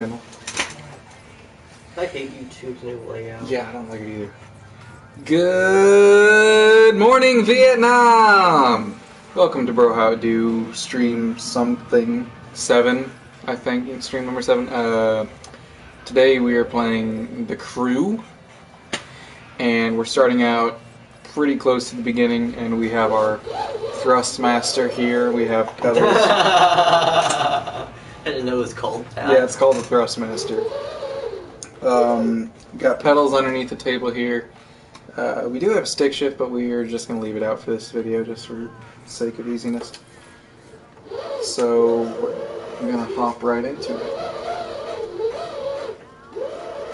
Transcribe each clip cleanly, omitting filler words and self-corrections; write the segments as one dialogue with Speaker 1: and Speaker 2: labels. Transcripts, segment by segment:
Speaker 1: channel.
Speaker 2: I hate YouTube's new layout.
Speaker 1: Yeah, I don't like it either. Good morning, Vietnam! Welcome to Bro How Do stream something 7, I think, stream number 7. Today we are playing The Crew, and we're starting out pretty close to the beginning, and we have our thrust master here. We have pedals.
Speaker 2: I didn't know it was called that.
Speaker 1: Yeah, it's called the thrust master. Got pedals underneath the table here. We do have stick shift, but we are just going to leave it out for this video just for the sake of easiness. So, we're going to hop right into it.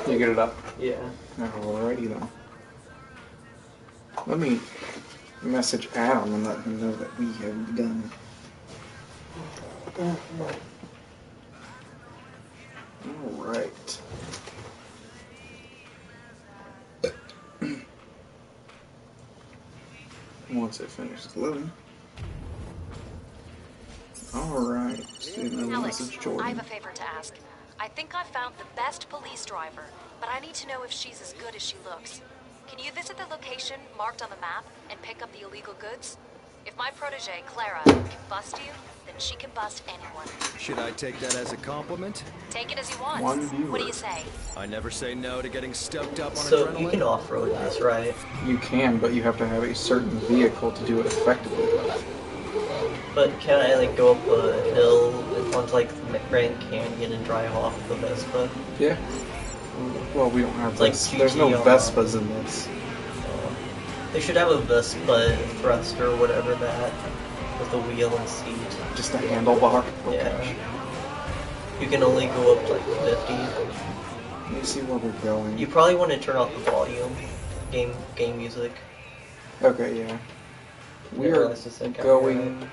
Speaker 1: You get it up?
Speaker 2: Yeah.
Speaker 1: Alrighty then. Let me message Adam and let him know that we have begun. Alright. Once it finishes loading. Alright.
Speaker 3: Alex, I have a favor to ask. I think I found the best police driver, but I need to know if she's as good as she looks. Can you visit the location marked on the map and pick up the illegal goods? If my protege, Clara, can bust you, then she can bust anyone.
Speaker 4: Should I take that as a compliment?
Speaker 3: Take it as you want.
Speaker 1: One viewer.
Speaker 3: What do you say?
Speaker 4: I never say no to getting stoked up on
Speaker 2: So
Speaker 4: adrenaline.
Speaker 2: you can off-road this, right?
Speaker 1: You can, but you have to have a certain vehicle to do it effectively.
Speaker 2: But can I like go up a hill onto like the Grand Canyon and drive off the Vespa?
Speaker 1: Yeah. Well, we don't have
Speaker 2: It's like
Speaker 1: this. There's no
Speaker 2: GTR.
Speaker 1: Vespas in this.
Speaker 2: They should have a Vespa thruster or whatever that with a wheel and seat.
Speaker 1: Just a handlebar. Okay.
Speaker 2: Yeah. You can only go up to like 50.
Speaker 1: Let me see where we're going.
Speaker 2: You probably want to turn off the volume. Game music.
Speaker 1: Okay, yeah. We
Speaker 2: Yeah,
Speaker 1: are
Speaker 2: that's just like
Speaker 1: going.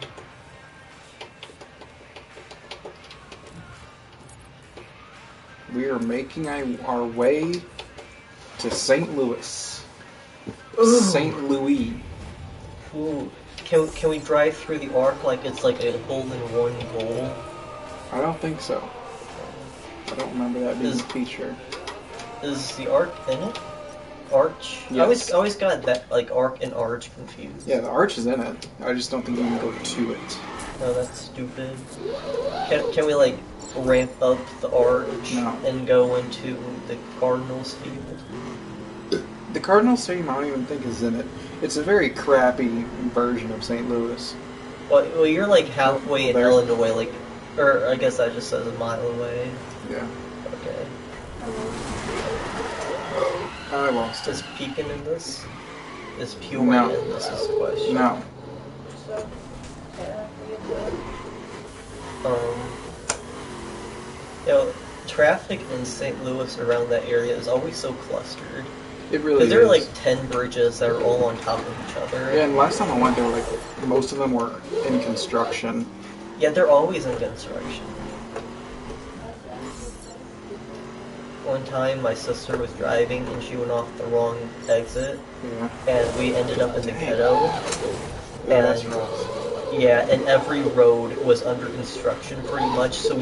Speaker 1: We are making our way to St. Louis. St. Louis.
Speaker 2: Ooh. Can we drive through the arc like it's like a hole-in-one goal?
Speaker 1: I don't think so. I don't remember that being a feature.
Speaker 2: Is the arc in it? Arch?
Speaker 1: Yes.
Speaker 2: I always got that like arc and arch confused.
Speaker 1: Yeah, the arch is in it. I just don't think you can go to it.
Speaker 2: No, that's stupid. Can we like ramp up the arch
Speaker 1: No.
Speaker 2: and go into the Cardinals field?
Speaker 1: The Cardinal Stadium, I don't even think is in it. It's a very crappy version of St. Louis.
Speaker 2: Well, you're like halfway in
Speaker 1: There.
Speaker 2: Illinois, like, or I guess that just says a mile away.
Speaker 1: Yeah.
Speaker 2: Okay.
Speaker 1: I lost it.
Speaker 2: Is Pekin in this? Is Peoria
Speaker 1: No.
Speaker 2: in this? Is the question.
Speaker 1: No.
Speaker 2: You know, traffic in St. Louis around that area is always so clustered.
Speaker 1: It really
Speaker 2: Because there
Speaker 1: is.
Speaker 2: are like 10 bridges that are all on top of each other.
Speaker 1: Yeah, and last time I went there, like, most of them were in construction.
Speaker 2: Yeah, they're always in construction. One time my sister was driving and she went off the wrong exit
Speaker 1: Yeah.
Speaker 2: and we ended up in the ghetto.
Speaker 1: Yeah, that's
Speaker 2: And
Speaker 1: rough.
Speaker 2: yeah, and every road was under construction pretty much, so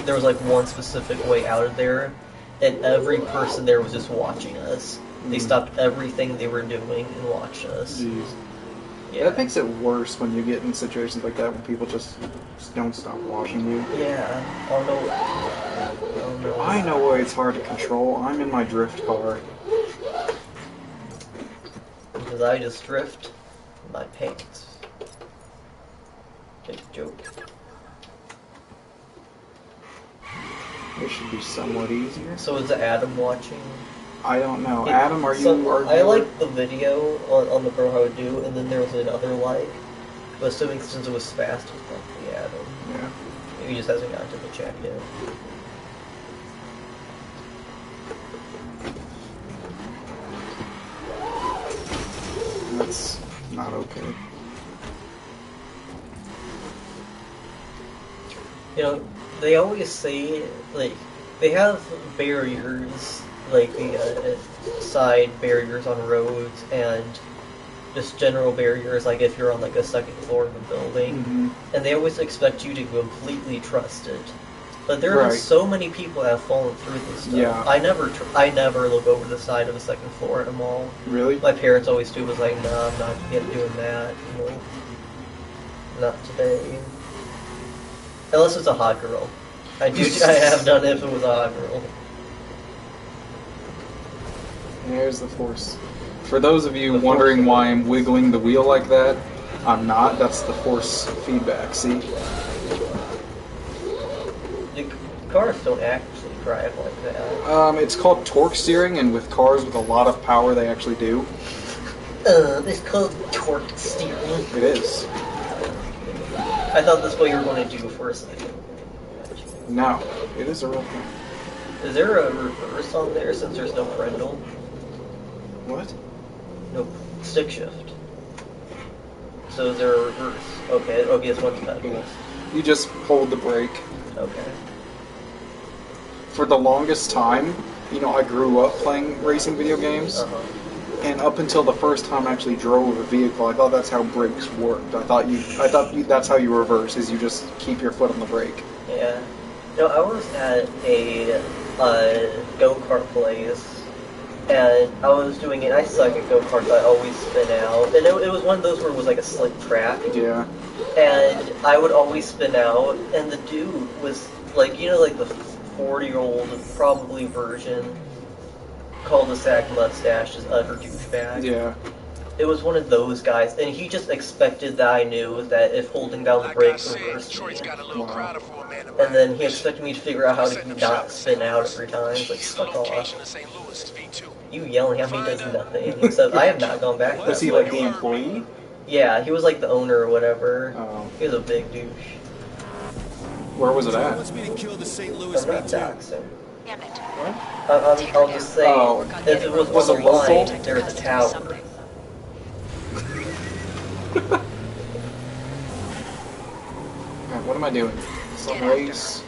Speaker 2: there was like one specific way out of there, and every person there was just watching us. They stopped everything they were doing and watched us.
Speaker 1: Jeez.
Speaker 2: Yeah.
Speaker 1: That makes it worse when you get in situations like that when people just don't stop watching you.
Speaker 2: Yeah. Oh no.
Speaker 1: I know why it's hard to control. I'm in my drift car.
Speaker 2: Because I just drift in my pants. Good joke.
Speaker 1: It should be somewhat easier.
Speaker 2: So is Adam watching?
Speaker 1: I don't know.
Speaker 2: Yeah,
Speaker 1: Adam, are
Speaker 2: so
Speaker 1: you...
Speaker 2: I liked the video on the Bro How Do, and then there was another like. But assuming since it was fast, it was probably Adam.
Speaker 1: Yeah.
Speaker 2: He just hasn't gotten to the chat yet.
Speaker 1: That's not okay.
Speaker 2: You know, they always say, like, they have barriers, like the side barriers on roads, and just general barriers, like if you're on like a second floor of a building,
Speaker 1: Mm-hmm.
Speaker 2: and they always expect you to completely trust it. But there have
Speaker 1: Right.
Speaker 2: been so many people that have fallen through this stuff.
Speaker 1: Yeah.
Speaker 2: I never look over the side of the second floor at a mall.
Speaker 1: Really?
Speaker 2: My parents always do. Was like, no, I'm not yet doing that. You know, not today. Unless it's a hot girl. I have done it if it was a hot girl.
Speaker 1: There's the force. For those of you wondering why I'm wiggling the wheel like that, I'm not. That's the force feedback, see?
Speaker 2: The cars don't actually drive like that.
Speaker 1: It's called torque steering, and with cars with a lot of power, they actually do.
Speaker 2: It's called torque steering.
Speaker 1: It is.
Speaker 2: I thought that's what you were going to do for a second.
Speaker 1: No, it is a real thing.
Speaker 2: Is there a reverse on there since there's no parental?
Speaker 1: What?
Speaker 2: No, stick shift. So is there a reverse? Okay, it's one pedal.
Speaker 1: You just hold the brake.
Speaker 2: Okay.
Speaker 1: For the longest time, I grew up playing racing video games, and up until the first time I actually drove a vehicle, I thought that's how brakes worked. I thought that's how you reverse, is you just keep your foot on the brake.
Speaker 2: Yeah. No, I was at a go-kart place, and I was doing it. I suck at go-karts. I always spin out. And it was one of those where it was like a slick track.
Speaker 1: Yeah.
Speaker 2: And I would always spin out, and the dude was like, like the 40-year-old probably version, cul-de-sac mustache, just utter douchebag.
Speaker 1: Yeah.
Speaker 2: It was one of those guys, and he just expected that I knew that if holding down the brake reversed me. And then he expected me to figure out how to not spin out every time. It's like, fuck off. You yelling at me does nothing. Except I have not gone back to that
Speaker 1: Was he like the
Speaker 2: place.
Speaker 1: employee?
Speaker 2: Yeah, he was like the owner or whatever.
Speaker 1: Oh.
Speaker 2: He was a big douche.
Speaker 1: Where was it at?
Speaker 4: Wants me to kill the St.
Speaker 2: I'm
Speaker 4: Louis
Speaker 2: not
Speaker 4: V2.
Speaker 2: doxing.
Speaker 3: Damn it.
Speaker 1: What?
Speaker 2: I'll just say,
Speaker 1: Oh.
Speaker 2: if it was
Speaker 1: Was
Speaker 2: on
Speaker 1: it
Speaker 2: the line,
Speaker 1: local?
Speaker 2: there's a tower.
Speaker 1: Alright, what am I doing? Some race?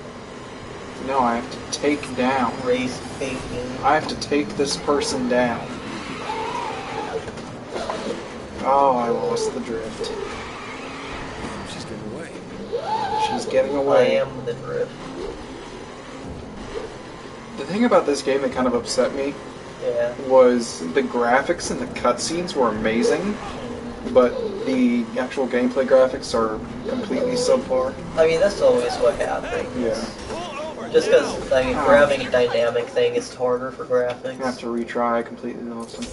Speaker 1: No, I have to take down.
Speaker 2: Race bacon.
Speaker 1: I have to take this person down. Oh, I lost the drift.
Speaker 4: She's getting away.
Speaker 1: She's getting
Speaker 2: I
Speaker 1: away.
Speaker 2: am the drift.
Speaker 1: The thing about this game that kind of upset me
Speaker 2: Yeah.
Speaker 1: was the graphics and the cutscenes were amazing, but the actual gameplay graphics are completely subpar.
Speaker 2: I mean, that's always what happens.
Speaker 1: Yeah.
Speaker 2: Just because, I mean, grabbing a dynamic thing is harder for graphics.
Speaker 1: I have to retry, I completely lost them.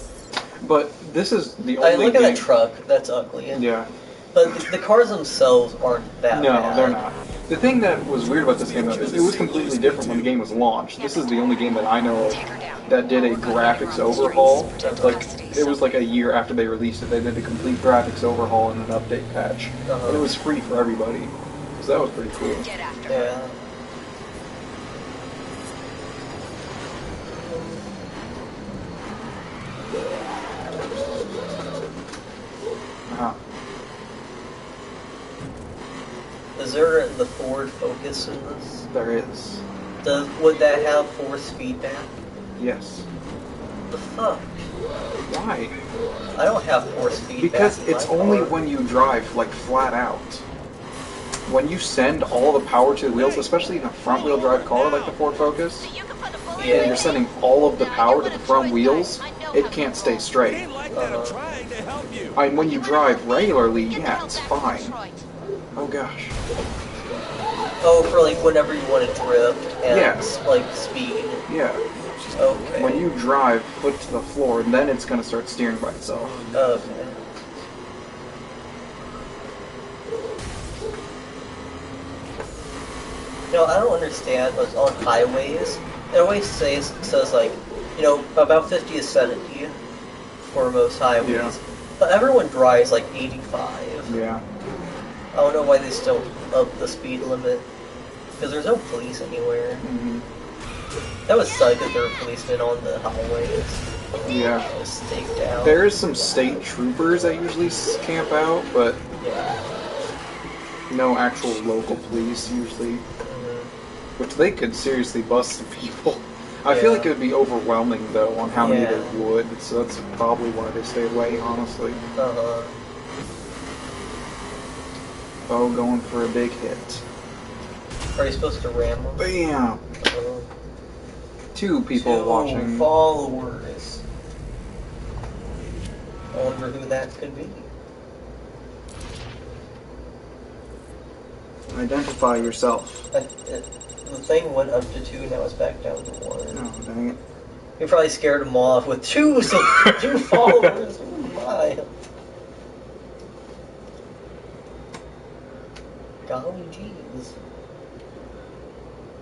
Speaker 1: But this is the
Speaker 2: I
Speaker 1: only
Speaker 2: look at
Speaker 1: game...
Speaker 2: that truck, that's ugly.
Speaker 1: Yeah.
Speaker 2: But the cars themselves aren't that
Speaker 1: No,
Speaker 2: bad.
Speaker 1: they're not. The thing that was weird about this game, though, is it was completely different when the game was launched. This is the only game that I know of that did a graphics overhaul. Like, it was like a year after they released it, they did a complete graphics overhaul and an update patch. And it was free for everybody. So that was pretty cool.
Speaker 3: Get after
Speaker 2: Yeah.
Speaker 1: Uh-huh.
Speaker 2: Is there the forward focus in this?
Speaker 1: There is.
Speaker 2: Would that have force feedback?
Speaker 1: Yes.
Speaker 2: The fuck?
Speaker 1: Why?
Speaker 2: I don't have force feedback.
Speaker 1: Because
Speaker 2: in
Speaker 1: it's
Speaker 2: my
Speaker 1: only
Speaker 2: car.
Speaker 1: when you drive, like, flat out. When you send all the power to the wheels, especially in a front-wheel drive car like the Ford Focus, and
Speaker 2: Yeah.
Speaker 1: you're sending all of the power to the front wheels, it can't stay straight. And when you drive regularly, yeah, it's fine. Oh gosh.
Speaker 2: Oh, for like whenever you want to drift and
Speaker 1: Yeah.
Speaker 2: like speed.
Speaker 1: Yeah.
Speaker 2: Okay.
Speaker 1: When you drive, foot to the floor, then it's gonna start steering by itself.
Speaker 2: Okay. No, I don't understand. Like on highways, it always says like, about 50 to 70 for most highways.
Speaker 1: Yeah.
Speaker 2: But everyone drives like 85.
Speaker 1: Yeah.
Speaker 2: I don't know why they still up the speed limit. Because there's no police anywhere.
Speaker 1: Mhm.
Speaker 2: That would suck if there were policemen on the highways.
Speaker 1: Yeah.
Speaker 2: Just staked down.
Speaker 1: There is some state troopers that usually camp out, but
Speaker 2: Yeah.
Speaker 1: no actual local police usually. Which they could seriously bust some people. I feel
Speaker 2: Yeah.
Speaker 1: like it would be overwhelming though on how many
Speaker 2: Yeah.
Speaker 1: they would, so that's probably why they stay away, honestly.
Speaker 2: Uh-huh.
Speaker 1: Oh, going for a big hit.
Speaker 2: Are you supposed to ram them?
Speaker 1: Bam!
Speaker 2: Uh,
Speaker 1: 2 people
Speaker 2: 2
Speaker 1: watching.
Speaker 2: followers. I wonder who that could be.
Speaker 1: Identify yourself.
Speaker 2: The thing went up to 2, now it's back down to 1.
Speaker 1: Oh, dang it.
Speaker 2: You probably scared them off with 2 followers. Oh my. Golly jeez.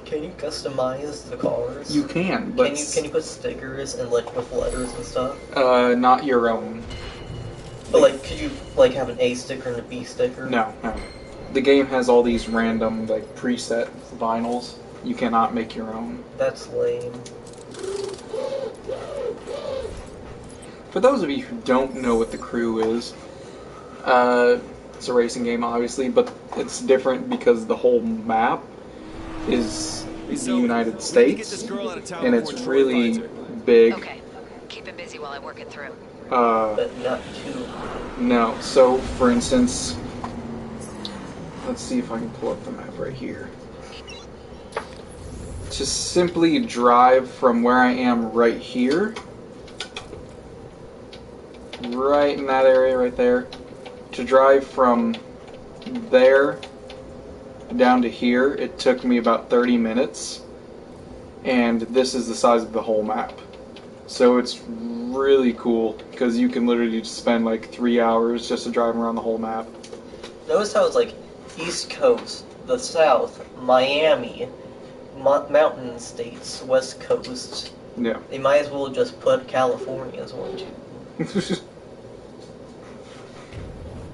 Speaker 2: Can you customize the cars?
Speaker 1: You can, but...
Speaker 2: Can you put stickers and like with letters and stuff?
Speaker 1: Not your own.
Speaker 2: But like, could you like have an A sticker and a B sticker?
Speaker 1: No, no. The game has all these random, like, preset vinyls. You cannot make your own.
Speaker 2: That's lame.
Speaker 1: For those of you who don't know what The Crew is, it's a racing game, obviously, but it's different because the whole map is the United States, and it's really big.
Speaker 3: Okay. Keep him busy while I work it through.
Speaker 2: But not too.
Speaker 1: No, so, for instance, let's see if I can pull up the map right here. To simply drive from where I am right here, right in that area right there, to drive from there down to here, it took me about 30 minutes, and this is the size of the whole map. So it's really cool, because you can literally just spend like 3 hours just to drive around the whole map.
Speaker 2: Notice how it's like East Coast, the South, Miami, Mountain States, West Coast.
Speaker 1: Yeah.
Speaker 2: They might as well just put California as one too.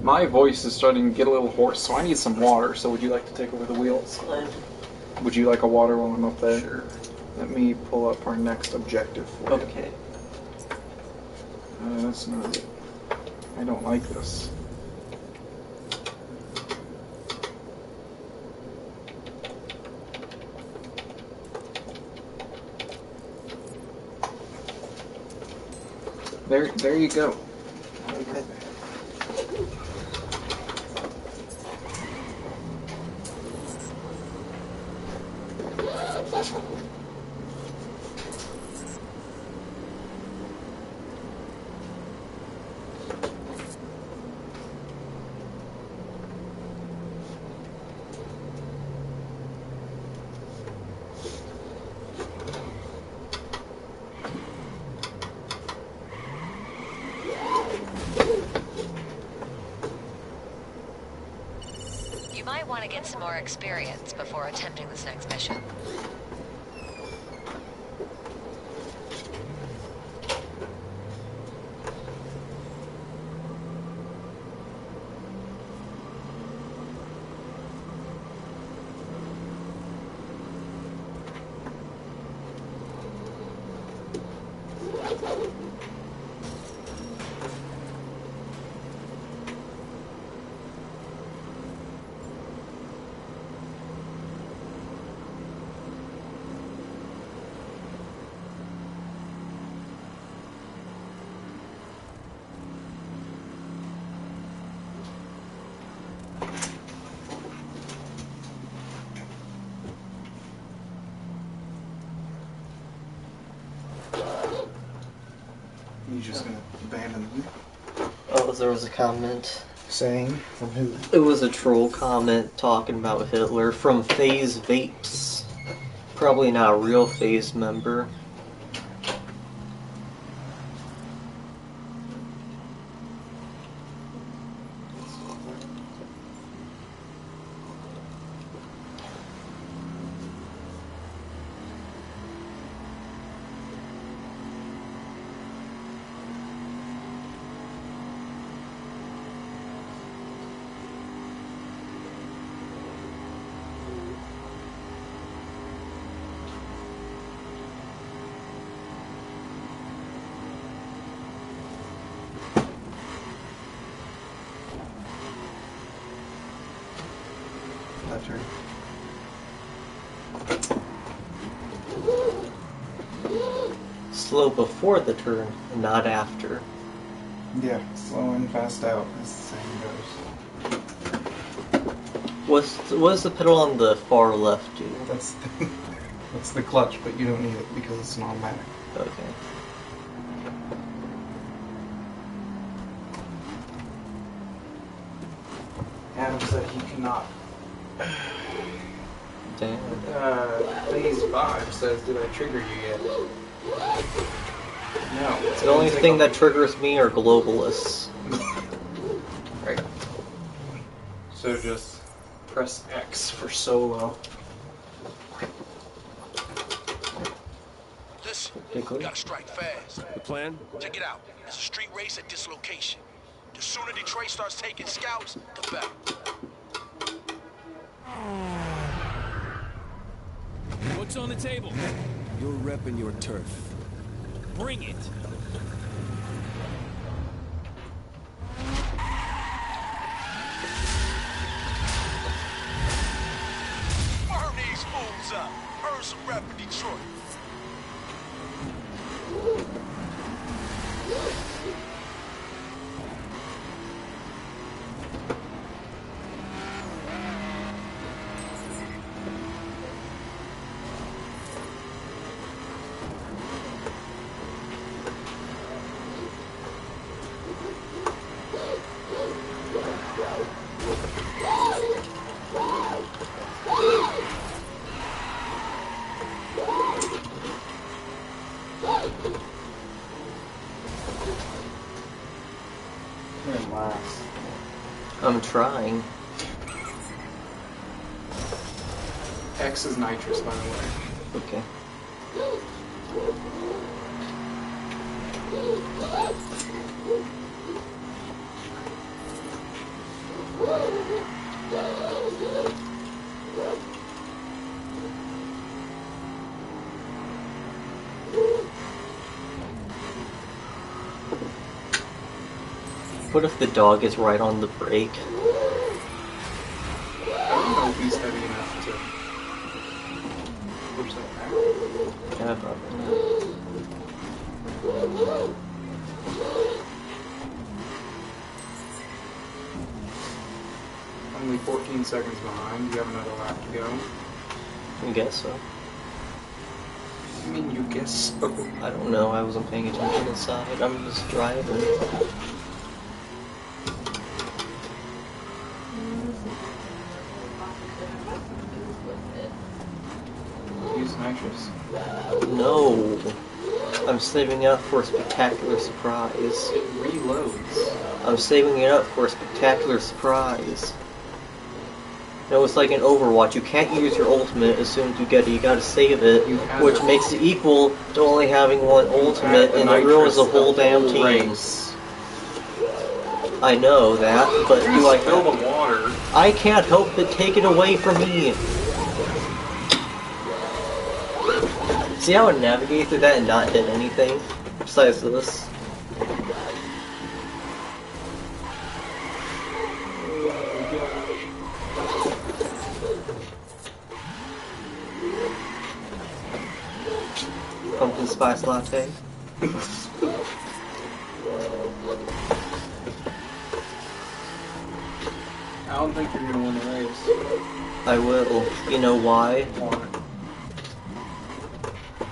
Speaker 1: My voice is starting to get a little hoarse, so I need some water. So would you like to take over the wheels? Would you like a water while I'm up there?
Speaker 2: Sure.
Speaker 1: Let me pull up our next objective for you.
Speaker 2: Okay.
Speaker 1: That's not it. I don't like this. There you go.
Speaker 2: Okay.
Speaker 3: You might want to get some more experience before attempting this next mission.
Speaker 1: You just gonna abandon them?
Speaker 2: Oh, there was a comment.
Speaker 1: Saying from who?
Speaker 2: It was a troll comment talking about Hitler from FaZe Vapes. Probably not a real FaZe member.
Speaker 1: That's right.
Speaker 2: Slow before the turn, not after.
Speaker 1: Yeah, slow in, fast out, as the saying goes.
Speaker 2: What's the pedal on the far left do?
Speaker 1: That's the clutch, but you don't need it because it's an automatic.
Speaker 2: Okay.
Speaker 1: Adam said he cannot.
Speaker 2: Damn.
Speaker 1: Phase 5 says, did I trigger you yet? No.
Speaker 2: The only thing that triggers me are globalists.
Speaker 1: Right. So just press X for solo.
Speaker 5: Listen,
Speaker 2: Particularly.
Speaker 5: gotta strike fast.
Speaker 4: The plan?
Speaker 5: Check it out. It's a street race at this location. The sooner Detroit starts taking scouts, the better.
Speaker 6: What's on the table?
Speaker 4: You're repping your turf.
Speaker 6: Bring it.
Speaker 5: Burn these fools up. Earn some rep in Detroit.
Speaker 2: I'm trying.
Speaker 1: X is nitrous, by the way.
Speaker 2: Okay. What if the dog is right on the brake?
Speaker 1: I don't know if he's heavy enough to push that back.
Speaker 2: Yeah, probably not.
Speaker 1: Only 14 seconds behind. You have another lap to go.
Speaker 2: I guess so.
Speaker 1: I mean, you guess so.
Speaker 2: I don't know, I wasn't paying attention inside. I'm just driving.
Speaker 1: Use nitrous.
Speaker 2: No! I'm saving it up for a spectacular surprise.
Speaker 1: It reloads.
Speaker 2: I'm saving it up for a spectacular surprise. No, it's like in Overwatch. You can't use your ultimate as soon as you get it. You gotta save it, which makes it equal to only having one ultimate, and it ruins the whole damn team.
Speaker 1: Race.
Speaker 2: I know that, but do I
Speaker 1: spill the water?
Speaker 2: I can't help but take it away from me. See how I navigate through that and not hit anything? Besides this. Pumpkin spice latte.
Speaker 1: I don't think you're gonna win the race.
Speaker 2: I will. You know why?
Speaker 1: Why?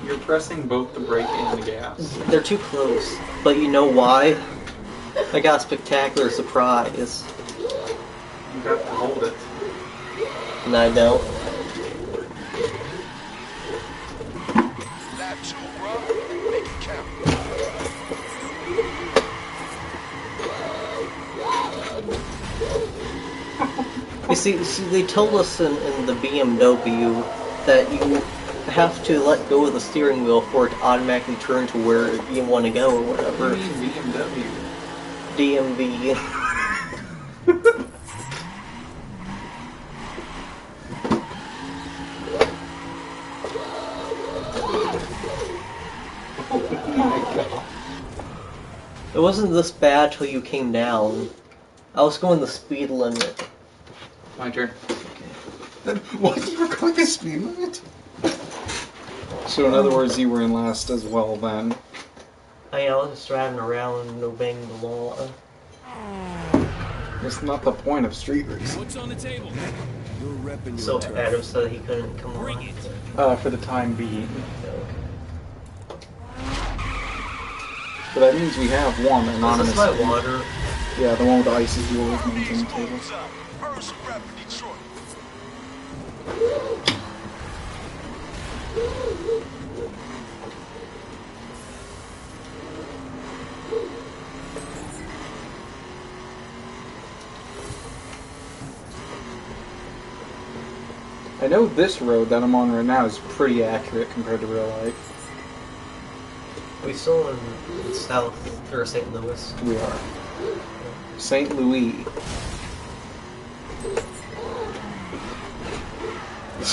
Speaker 1: You're pressing both the brake and the gas.
Speaker 2: They're too close. But you know why? I got a spectacular surprise.
Speaker 1: You have to hold it.
Speaker 2: And I don't.
Speaker 5: Lap 2, bro. Make it count.
Speaker 2: You see, they told us in the BMW that you have to let go of the steering wheel for it to automatically turn to where you want to go or whatever.
Speaker 1: What do you mean BMW?
Speaker 2: DMV.
Speaker 1: Oh my god.
Speaker 2: It wasn't this bad till you came down. I was going the speed limit.
Speaker 1: My turn. What? You were going the speed limit? So in other words, you were in last as well then.
Speaker 2: I was just driving around and obeying the law.
Speaker 1: That's not the point of street racing.
Speaker 6: What's on the table?
Speaker 4: You're repping
Speaker 2: So
Speaker 4: your turf.
Speaker 2: Adam said he couldn't come
Speaker 6: Bring
Speaker 2: on.
Speaker 6: it.
Speaker 1: For the time being.
Speaker 2: Okay.
Speaker 1: But that means we have one
Speaker 2: Is
Speaker 1: anonymous.
Speaker 2: this my water?
Speaker 1: Yeah, the one with the ice is yours, mine's on the table.
Speaker 5: Phones up. Heard some rap in Detroit.
Speaker 1: I know this road that I'm on right now is pretty accurate compared to real life.
Speaker 2: We still in South or St. Louis.
Speaker 1: We are. St. Louis.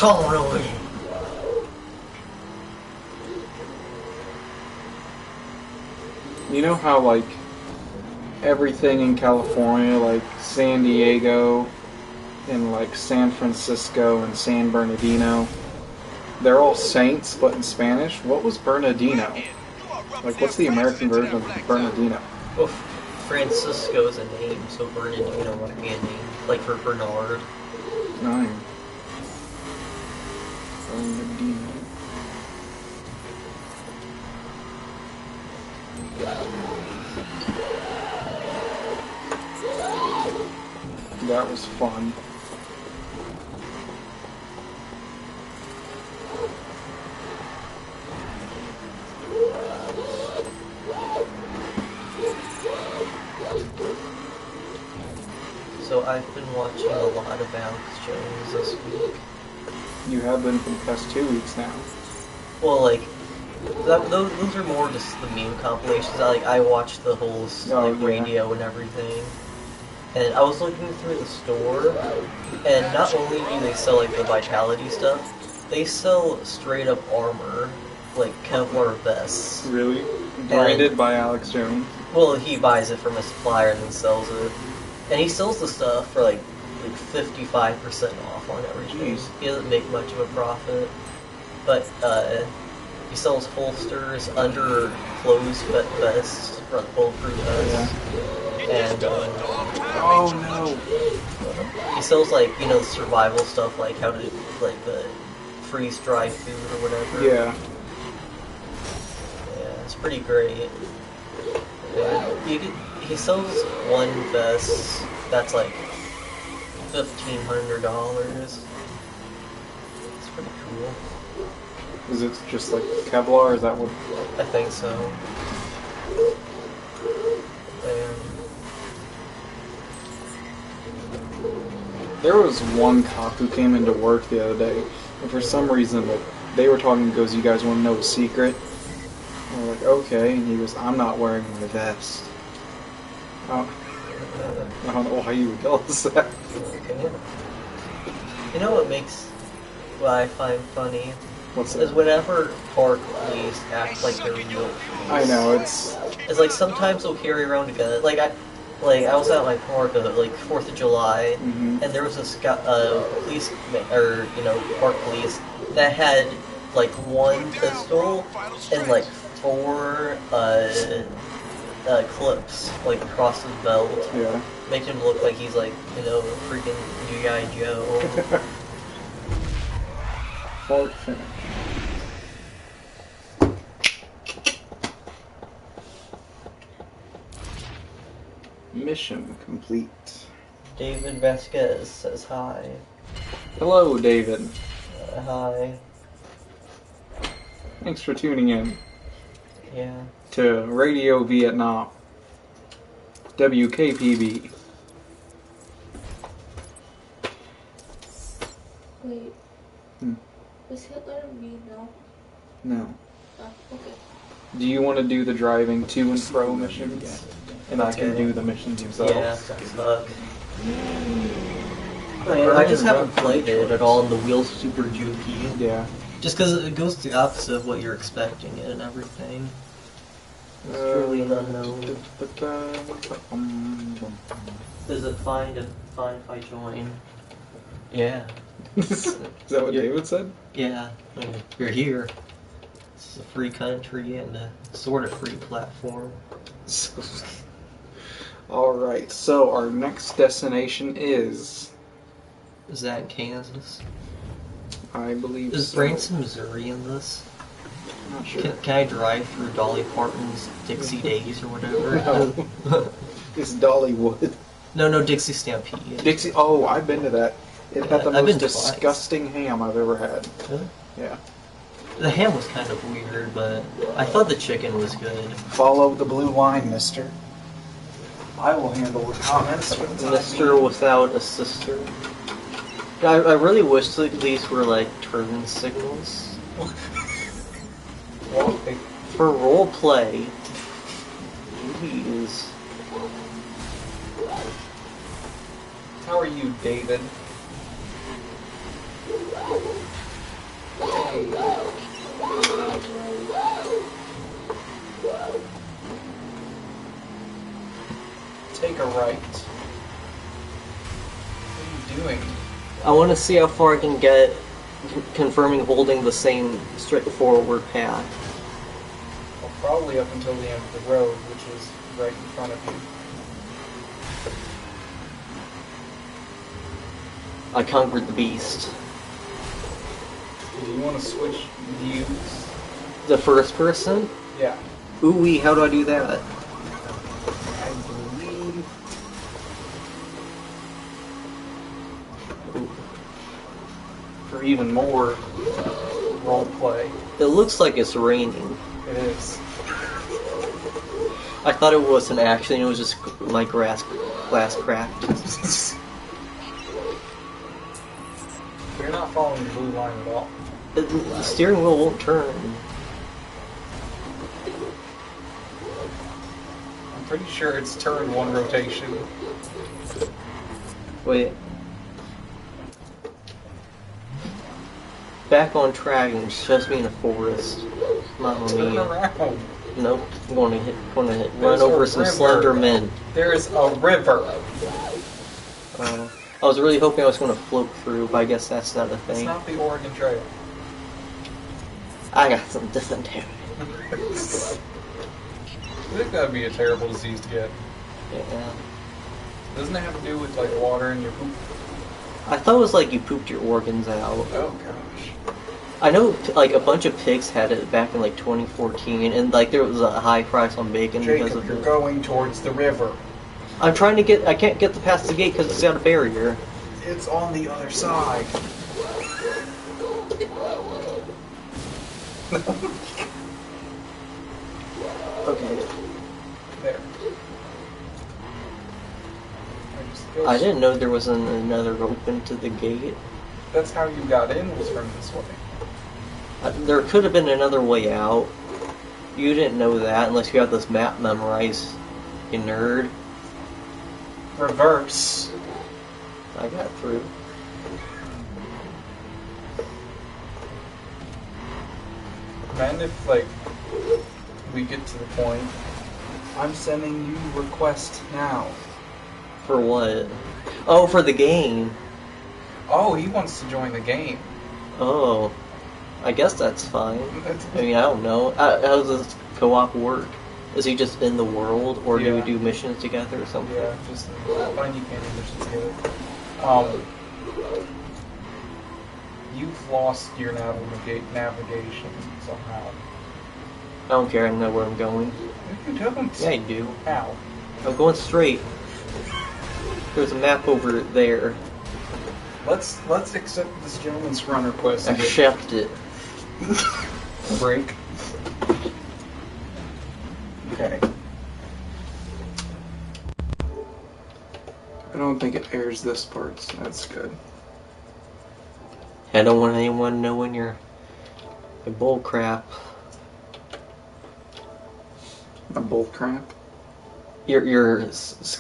Speaker 2: Oh really?
Speaker 1: You know how, like, everything in California, like San Diego and, like, San Francisco and San Bernardino, they're all saints, but in Spanish? What was Bernardino? Like, what's the American version of Bernardino?
Speaker 2: Well, Francisco is a name, so Bernardino might be a name, like for Bernard.
Speaker 1: Nine. Bernardino. That was fun.
Speaker 2: So I've been watching a lot of Alex Jones this week.
Speaker 1: You have been for the past 2 weeks now.
Speaker 2: Well, like, those are more just the meme compilations. I watched the whole
Speaker 1: Oh,
Speaker 2: like
Speaker 1: yeah.
Speaker 2: radio and everything. And I was looking through the store, and not only do they sell like the Vitality stuff, they sell straight up armor, like Kevlar vests.
Speaker 1: Really? Branded by Alex Jones.
Speaker 2: Well, he buys it from a supplier and then sells it. And he sells the stuff for like 55% off on everything.
Speaker 1: Jeez.
Speaker 2: He doesn't make much of a profit. But he sells holsters, under clothes vests, bulletproof vests. And
Speaker 1: Oh no!
Speaker 2: he sells like, you know, survival stuff, like how to like the freeze dry food or whatever.
Speaker 1: Yeah.
Speaker 2: Yeah, it's pretty great. Yeah, he sells one vest that's like $1,500. It's pretty cool.
Speaker 1: Is it just like Kevlar? Is that what?
Speaker 2: I think so.
Speaker 1: There was one cop who came into work the other day, and for some reason, like, they were talking. He goes, "You guys want to know a secret?" And we're like, "Okay." And he goes, "I'm not wearing my vest." I don't know why you would tell us that.
Speaker 2: Okay. You know what I find funny?
Speaker 1: What's
Speaker 2: Is
Speaker 1: that?
Speaker 2: whenever park police act like they're real police.
Speaker 1: I know it's.
Speaker 2: It's like sometimes they'll carry around a gun. I was at my park, like 4th of July,
Speaker 1: Mhm.
Speaker 2: and there was this police, or park police that had like one pistol and like 4 clips like across his belt,
Speaker 1: Yeah.
Speaker 2: make him look like he's like freaking G.I. Joe.
Speaker 1: Fart finish. Mission complete.
Speaker 2: David Vasquez says hi.
Speaker 1: Hello, David.
Speaker 2: Hi.
Speaker 1: Thanks for tuning in
Speaker 2: Yeah.
Speaker 1: to Radio Vietnam. WKPB.
Speaker 7: Wait.
Speaker 1: Hmm.
Speaker 7: Is Hitler me now?
Speaker 1: No.
Speaker 7: Okay.
Speaker 1: Do you want to do the driving to and fro missions? And I can
Speaker 2: Okay.
Speaker 1: do the missions themselves.
Speaker 2: Yeah. Fuck. I just haven't played it at all, and the wheel's super jukey.
Speaker 1: Yeah.
Speaker 2: Just because it goes the opposite of what you're expecting it and everything. It's truly an unknown. Is it fine if I join? Yeah.
Speaker 1: Is that what
Speaker 2: Yeah.
Speaker 1: David said?
Speaker 2: Yeah. I mean, you're here. This is a free country and a sort of free platform.
Speaker 1: Alright, so our next destination is
Speaker 2: Is that Kansas?
Speaker 1: I believe
Speaker 2: Is
Speaker 1: so.
Speaker 2: Branson, Missouri in this?
Speaker 1: I'm not sure.
Speaker 2: Can I drive through Dolly Parton's Dixie Days or whatever?
Speaker 1: No. It's Dollywood.
Speaker 2: No, Dixie Stampede.
Speaker 1: Dixie. Oh, I've been to that. It had the
Speaker 2: I've
Speaker 1: most
Speaker 2: been twice.
Speaker 1: disgusting ham I've ever had.
Speaker 2: Really?
Speaker 1: Yeah.
Speaker 2: The ham was kind of weird, but I thought the chicken was good.
Speaker 1: Follow the blue line, mister. I will handle the comments. for the time
Speaker 2: Mister
Speaker 1: being.
Speaker 2: without a sister. I really wish that these were like turn signals.
Speaker 1: Well,
Speaker 2: For role play, jeez.
Speaker 1: how are you, David? Take a right. What are you doing?
Speaker 2: I want to see how far I can get confirming holding the same straightforward path.
Speaker 1: Well, probably up until the end of the road, which is right in front of you.
Speaker 2: I conquered the beast.
Speaker 1: Do you want to switch views?
Speaker 2: The first person?
Speaker 1: Yeah.
Speaker 2: Ooh-wee, how do I do that?
Speaker 1: I believe... For even more role play.
Speaker 2: It looks like it's raining.
Speaker 1: It is.
Speaker 2: I thought it wasn't actually, it was just my glass cracked.
Speaker 1: You're not following the blue line at all.
Speaker 2: The steering wheel won't turn.
Speaker 1: I'm pretty sure it's turned one rotation.
Speaker 2: Wait. Back on track and it's just me in a forest. Mamma
Speaker 1: Turn
Speaker 2: mia.
Speaker 1: around.
Speaker 2: Nope, I'm going to run
Speaker 1: There's
Speaker 2: over
Speaker 1: a
Speaker 2: some
Speaker 1: river.
Speaker 2: slender men.
Speaker 1: There's a river.
Speaker 2: I was really hoping I was going to float through, but I guess that's not a
Speaker 1: It's
Speaker 2: thing.
Speaker 1: not the Oregon Trail.
Speaker 2: I got some dysentery.
Speaker 1: I think that'd be a terrible disease to get.
Speaker 2: Yeah.
Speaker 1: Doesn't it have to do with like water in your poop?
Speaker 2: I thought it was like you pooped your organs out.
Speaker 1: Oh gosh.
Speaker 2: I know like a bunch of pigs had it back in like 2014, and like there was a high price on bacon because
Speaker 1: Jacob,
Speaker 2: of
Speaker 1: you're
Speaker 2: it.
Speaker 1: going towards the river.
Speaker 2: I'm trying to get. I can't get past the gate because it's got a barrier.
Speaker 1: It's on the other side.
Speaker 2: Okay.
Speaker 1: There.
Speaker 2: I didn't know there was another open to the gate.
Speaker 1: That's how you got in, was from this way.
Speaker 2: There could have been another way out. You didn't know that unless you have this map memorized, you nerd.
Speaker 1: Reverse.
Speaker 2: I got through.
Speaker 1: Man, if like we get to the point, I'm sending you request now.
Speaker 2: For what? Oh, for the game.
Speaker 1: Oh, he wants to join the game.
Speaker 2: Oh. I guess that's fine. I mean, I don't know. How does this co-op work? Is he just in the world, or do we
Speaker 1: Yeah.
Speaker 2: do missions together or something?
Speaker 1: Yeah, just find you candy missions together. You've lost your navigation somehow.
Speaker 2: I don't care, I know where I'm going.
Speaker 1: You don't.
Speaker 2: Yeah, I do.
Speaker 1: How?
Speaker 2: I'm going straight. There's a map over there.
Speaker 1: Let's accept this gentleman's friend request. and get
Speaker 2: Accept it.
Speaker 1: a break. Okay. I don't think it airs this part, so that's good.
Speaker 2: I don't want anyone knowing your bull crap.
Speaker 1: A bull crap.
Speaker 2: Your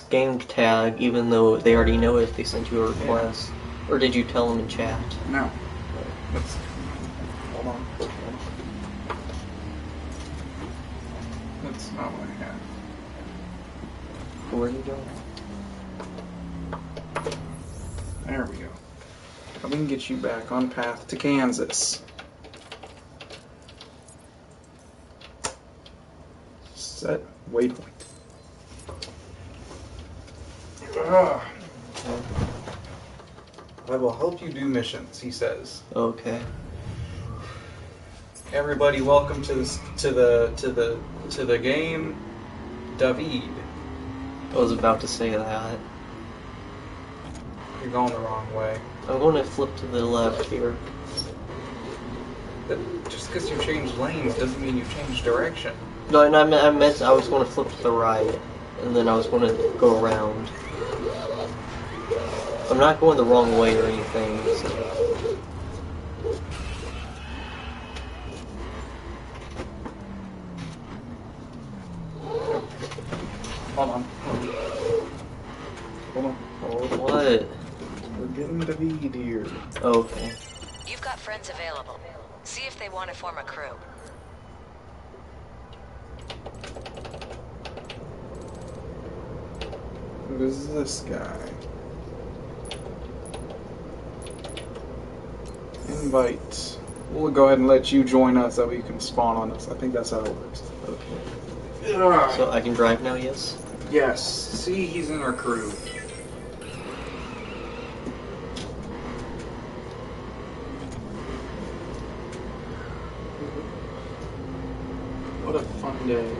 Speaker 2: game tag, even though they already know it if they sent you a request. Or did you tell them in chat?
Speaker 1: No. Let's hold on. That's not what I had.
Speaker 2: Where are you going?
Speaker 1: There we go. We can get you back on path to Kansas. Set waypoint. I will help you do missions, he says.
Speaker 2: Okay.
Speaker 1: Everybody, welcome to the game, David.
Speaker 2: I was about to say that.
Speaker 1: You're going the wrong way.
Speaker 2: I'm going to flip to the left here.
Speaker 1: Just because you changed lanes doesn't mean you've changed direction.
Speaker 2: No, and I meant I was going to flip to the right, and then I was going to go around. I'm not going the wrong way or anything. So.
Speaker 1: Hold on. Hold on.
Speaker 2: Oh, what?
Speaker 1: We're getting David here.
Speaker 2: Okay.
Speaker 3: You've got friends available. See if they want to form a crew.
Speaker 1: Who is this guy? Invite. We'll go ahead and let you join us so you can spawn on us. I think that's how it works.
Speaker 2: Okay. So I can drive now, yes?
Speaker 1: Yes. See, he's in our crew. What a fun day.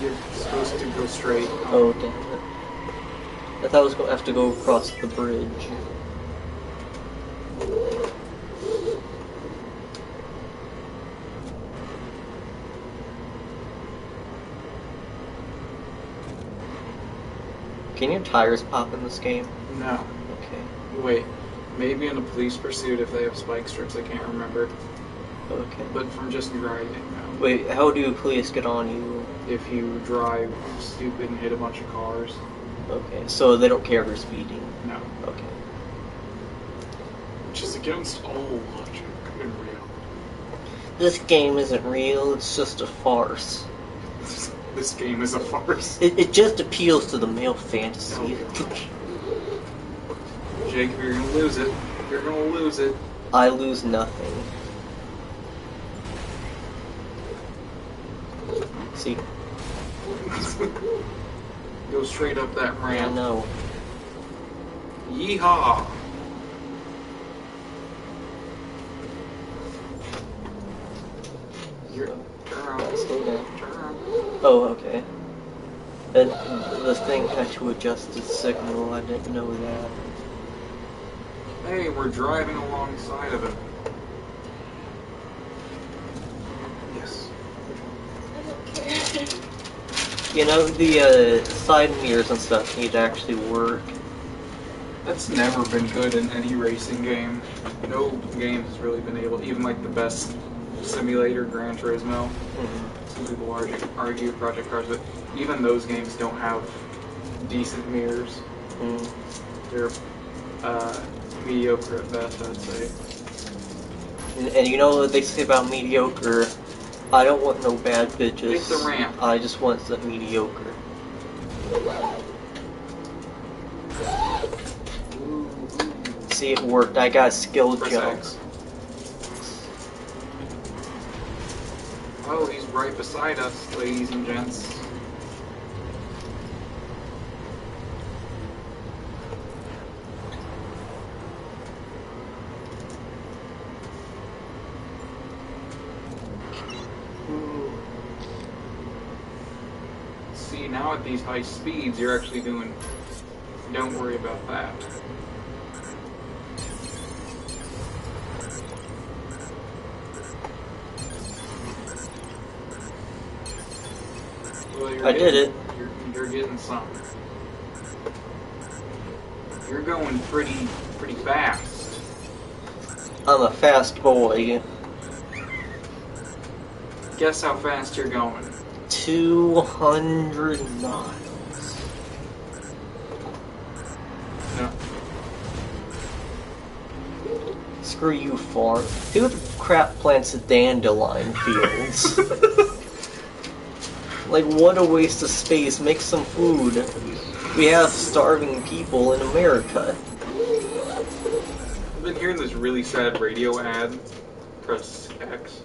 Speaker 1: You're supposed to go straight.
Speaker 2: Oh, damn it. I thought I was going to have to go across the bridge. Can your tires pop in this game?
Speaker 1: No.
Speaker 2: Okay.
Speaker 1: Wait. Maybe in a police pursuit if they have spike strips, I can't remember.
Speaker 2: Okay.
Speaker 1: But from just driving, no.
Speaker 2: Wait, how do police get on you?
Speaker 1: If you drive stupid and hit a bunch of cars,
Speaker 2: Okay, so they don't care if you're speeding.
Speaker 1: no.
Speaker 2: Okay.
Speaker 1: Which is against all logic in reality.
Speaker 2: This game isn't real, it's just a farce.
Speaker 1: This game is a farce.
Speaker 2: It just appeals to the male fantasy.
Speaker 1: Jacob, you're gonna lose it. You're gonna lose it.
Speaker 2: I lose nothing. See?
Speaker 1: Go straight up that
Speaker 2: I
Speaker 1: ramp.
Speaker 2: know.
Speaker 1: Yeehaw! You're, turn around.
Speaker 2: Slow down.
Speaker 1: Turn around.
Speaker 2: Oh, okay. And the thing had to adjust its signal, I didn't know that.
Speaker 1: Hey, we're driving alongside of him. Yes.
Speaker 7: I don't care.
Speaker 2: You know, the side mirrors and stuff need to actually work.
Speaker 1: That's never been good in any racing game. No game has really been able, even like the best simulator, Gran Turismo. Some people argue Project Cars, but even those games don't have decent mirrors. They're mediocre at best, I'd say.
Speaker 2: And you know what they say about mediocre? I don't want no bad bitches.
Speaker 1: Hit the ramp.
Speaker 2: I just want the mediocre. See, it worked. I got a skill
Speaker 1: Press
Speaker 2: jump.
Speaker 1: X. Oh, he's right beside us, ladies and gents. See, now at these high speeds, you're actually doing... Don't worry about that. Well,
Speaker 2: I did it.
Speaker 1: You're getting some. You're going pretty fast.
Speaker 2: I'm a fast boy.
Speaker 1: Guess how fast you're going.
Speaker 2: 200 miles.
Speaker 1: No.
Speaker 2: Screw you, farm. Who the crap plants dandelion fields? Like, what a waste of space. Make some food. We have starving people in America.
Speaker 1: I've been hearing this really sad radio ad. Press X.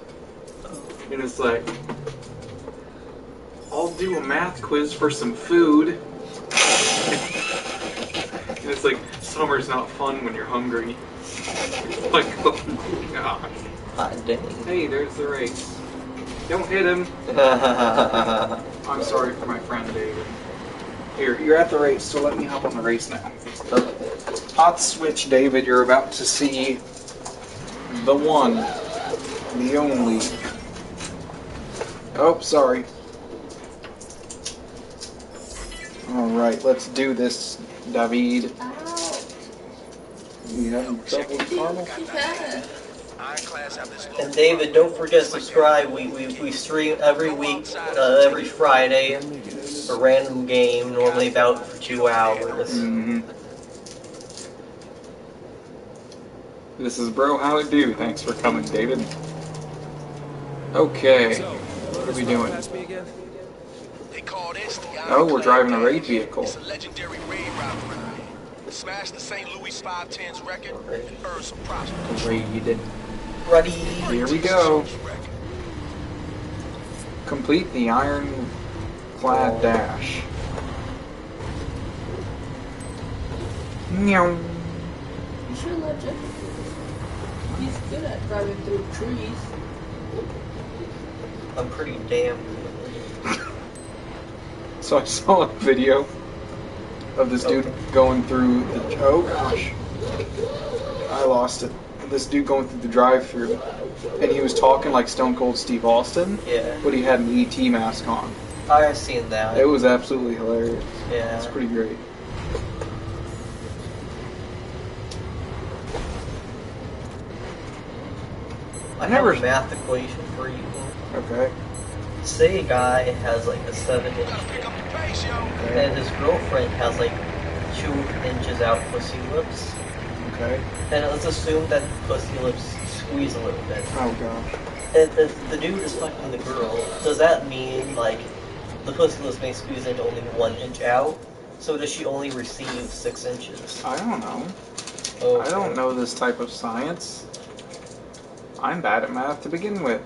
Speaker 1: And it's like, I'll do a math quiz for some food. And it's like Summer's not fun when you're hungry. Like, oh my god.
Speaker 2: Hot dang.
Speaker 1: Hey, there's the race. Don't hit him. I'm sorry for my friend David. Here, you're at the race, so let me hop on the race now. Hot switch, David. You're about to see the one, the only. Oh, sorry. Alright, let's do this, David.
Speaker 7: Ow.
Speaker 1: You having trouble with caramel?
Speaker 7: Yeah.
Speaker 5: Ironclads have this
Speaker 2: And David, don't forget to subscribe. We stream every week, every Friday, a random game, normally about for 2 hours.
Speaker 1: Mm-hmm. This is Bro How It Do. Thanks for coming, David. Okay,
Speaker 6: So,
Speaker 1: what are we doing?
Speaker 6: pass me again?
Speaker 5: They call this the
Speaker 1: Oh, we're
Speaker 5: Ironclad
Speaker 1: driving a
Speaker 5: Dash.
Speaker 1: raid vehicle.
Speaker 5: It's a legendary raid robbery. Smash the St. Louis 510's record and earn some props.
Speaker 1: Raid.
Speaker 2: Ready?
Speaker 1: Here we go. Complete the ironclad dash. Meow.
Speaker 7: You should let Jeff. He's good at driving through trees.
Speaker 2: I'm pretty damn.
Speaker 1: So I saw a video of this dude going through the... Oh gosh. I lost it. This dude going through the drive-thru, and he was talking like Stone Cold Steve Austin,
Speaker 2: Yeah.
Speaker 1: but he had an ET mask on.
Speaker 2: I've seen that.
Speaker 1: It was absolutely hilarious.
Speaker 2: Yeah.
Speaker 1: It's pretty great.
Speaker 2: I
Speaker 1: never-
Speaker 2: have a math equation for you.
Speaker 1: Okay.
Speaker 2: Say a guy has like a 7-inch
Speaker 5: Pick up the pace, yo.
Speaker 2: and his girlfriend has like 2 inches out pussy lips.
Speaker 1: Okay.
Speaker 2: And let's assume that pussy lips squeeze a little bit.
Speaker 1: Oh gosh.
Speaker 2: And if the dude is fucking the girl, does that mean like the pussy lips may squeeze into only 1 inch out? So does she only receive 6 inches?
Speaker 1: I don't know.
Speaker 2: Okay.
Speaker 1: I don't know this type of science. I'm bad at math to begin with.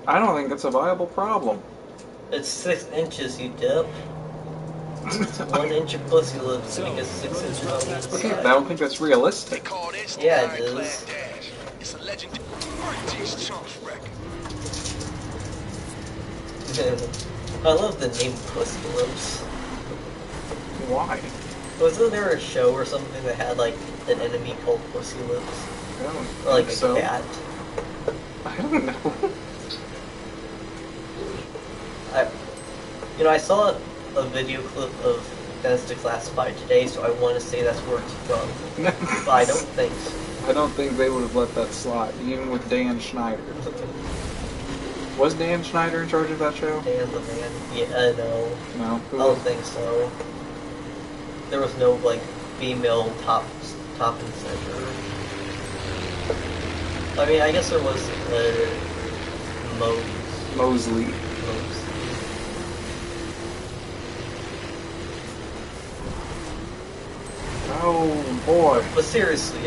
Speaker 1: I don't think it's a viable problem.
Speaker 2: It's 6 inches, you dip. 1 inch of pussy lips and it gets 6 inches on each
Speaker 1: Okay,
Speaker 2: side.
Speaker 1: I don't think that's
Speaker 5: They
Speaker 1: realistic.
Speaker 5: call this the
Speaker 2: Yeah, it
Speaker 5: Ironclad
Speaker 2: is.
Speaker 5: Dash. It's a legendary British chumps record.
Speaker 2: I love the name Pussy Lips.
Speaker 1: Why?
Speaker 2: Wasn't there a show or something that had like an enemy called Pussy Lips?
Speaker 1: I don't
Speaker 2: Or like
Speaker 1: think
Speaker 2: a
Speaker 1: so.
Speaker 2: cat?
Speaker 1: I don't know.
Speaker 2: I saw a video clip of Dennis Declassified today, so I want to say that's where it's from. But I don't think so.
Speaker 1: I don't think they would have let that slide, even with Dan Schneider. Was Dan Schneider in charge of that show?
Speaker 2: Dan the man. Yeah, no.
Speaker 1: No.
Speaker 2: I
Speaker 1: Who
Speaker 2: don't
Speaker 1: was?
Speaker 2: think so. There was no like female top and center. I mean, I guess there was
Speaker 1: Mosley.
Speaker 2: Mose.
Speaker 1: Oh boy.
Speaker 2: But seriously,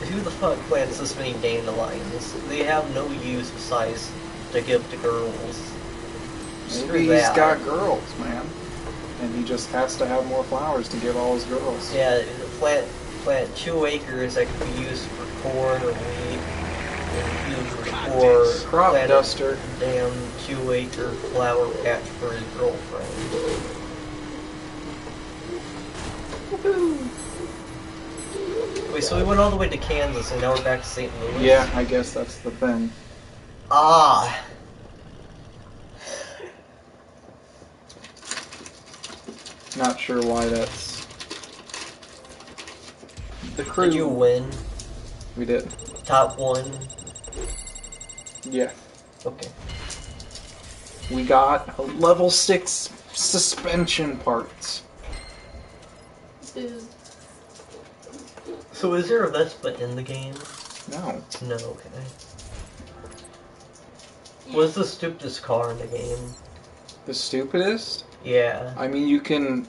Speaker 2: who the fuck plants this many dandelions? They have no use besides to give to girls. Screw
Speaker 1: Maybe he's
Speaker 2: that.
Speaker 1: got girls, man. And he just has to have more flowers to give all his girls.
Speaker 2: Yeah, plant 2 acres that could be used for corn or wheat, or
Speaker 1: Crop
Speaker 2: plant
Speaker 1: duster.
Speaker 2: a damn 2-acre flower patch for his girlfriend. Wait, so we went all the way to Kansas and now we're back to St. Louis?
Speaker 1: Yeah, I guess that's the thing.
Speaker 2: Ah!
Speaker 1: Not sure why that's... The crew...
Speaker 2: Did you win?
Speaker 1: We did.
Speaker 2: Top 1?
Speaker 1: Yeah.
Speaker 2: Okay.
Speaker 1: We got a level 6 suspension parts.
Speaker 7: Dude.
Speaker 2: So is there a Vespa in the game?
Speaker 1: No.
Speaker 2: No, okay. What's the stupidest car in the game?
Speaker 1: The stupidest?
Speaker 2: Yeah.
Speaker 1: I mean, you can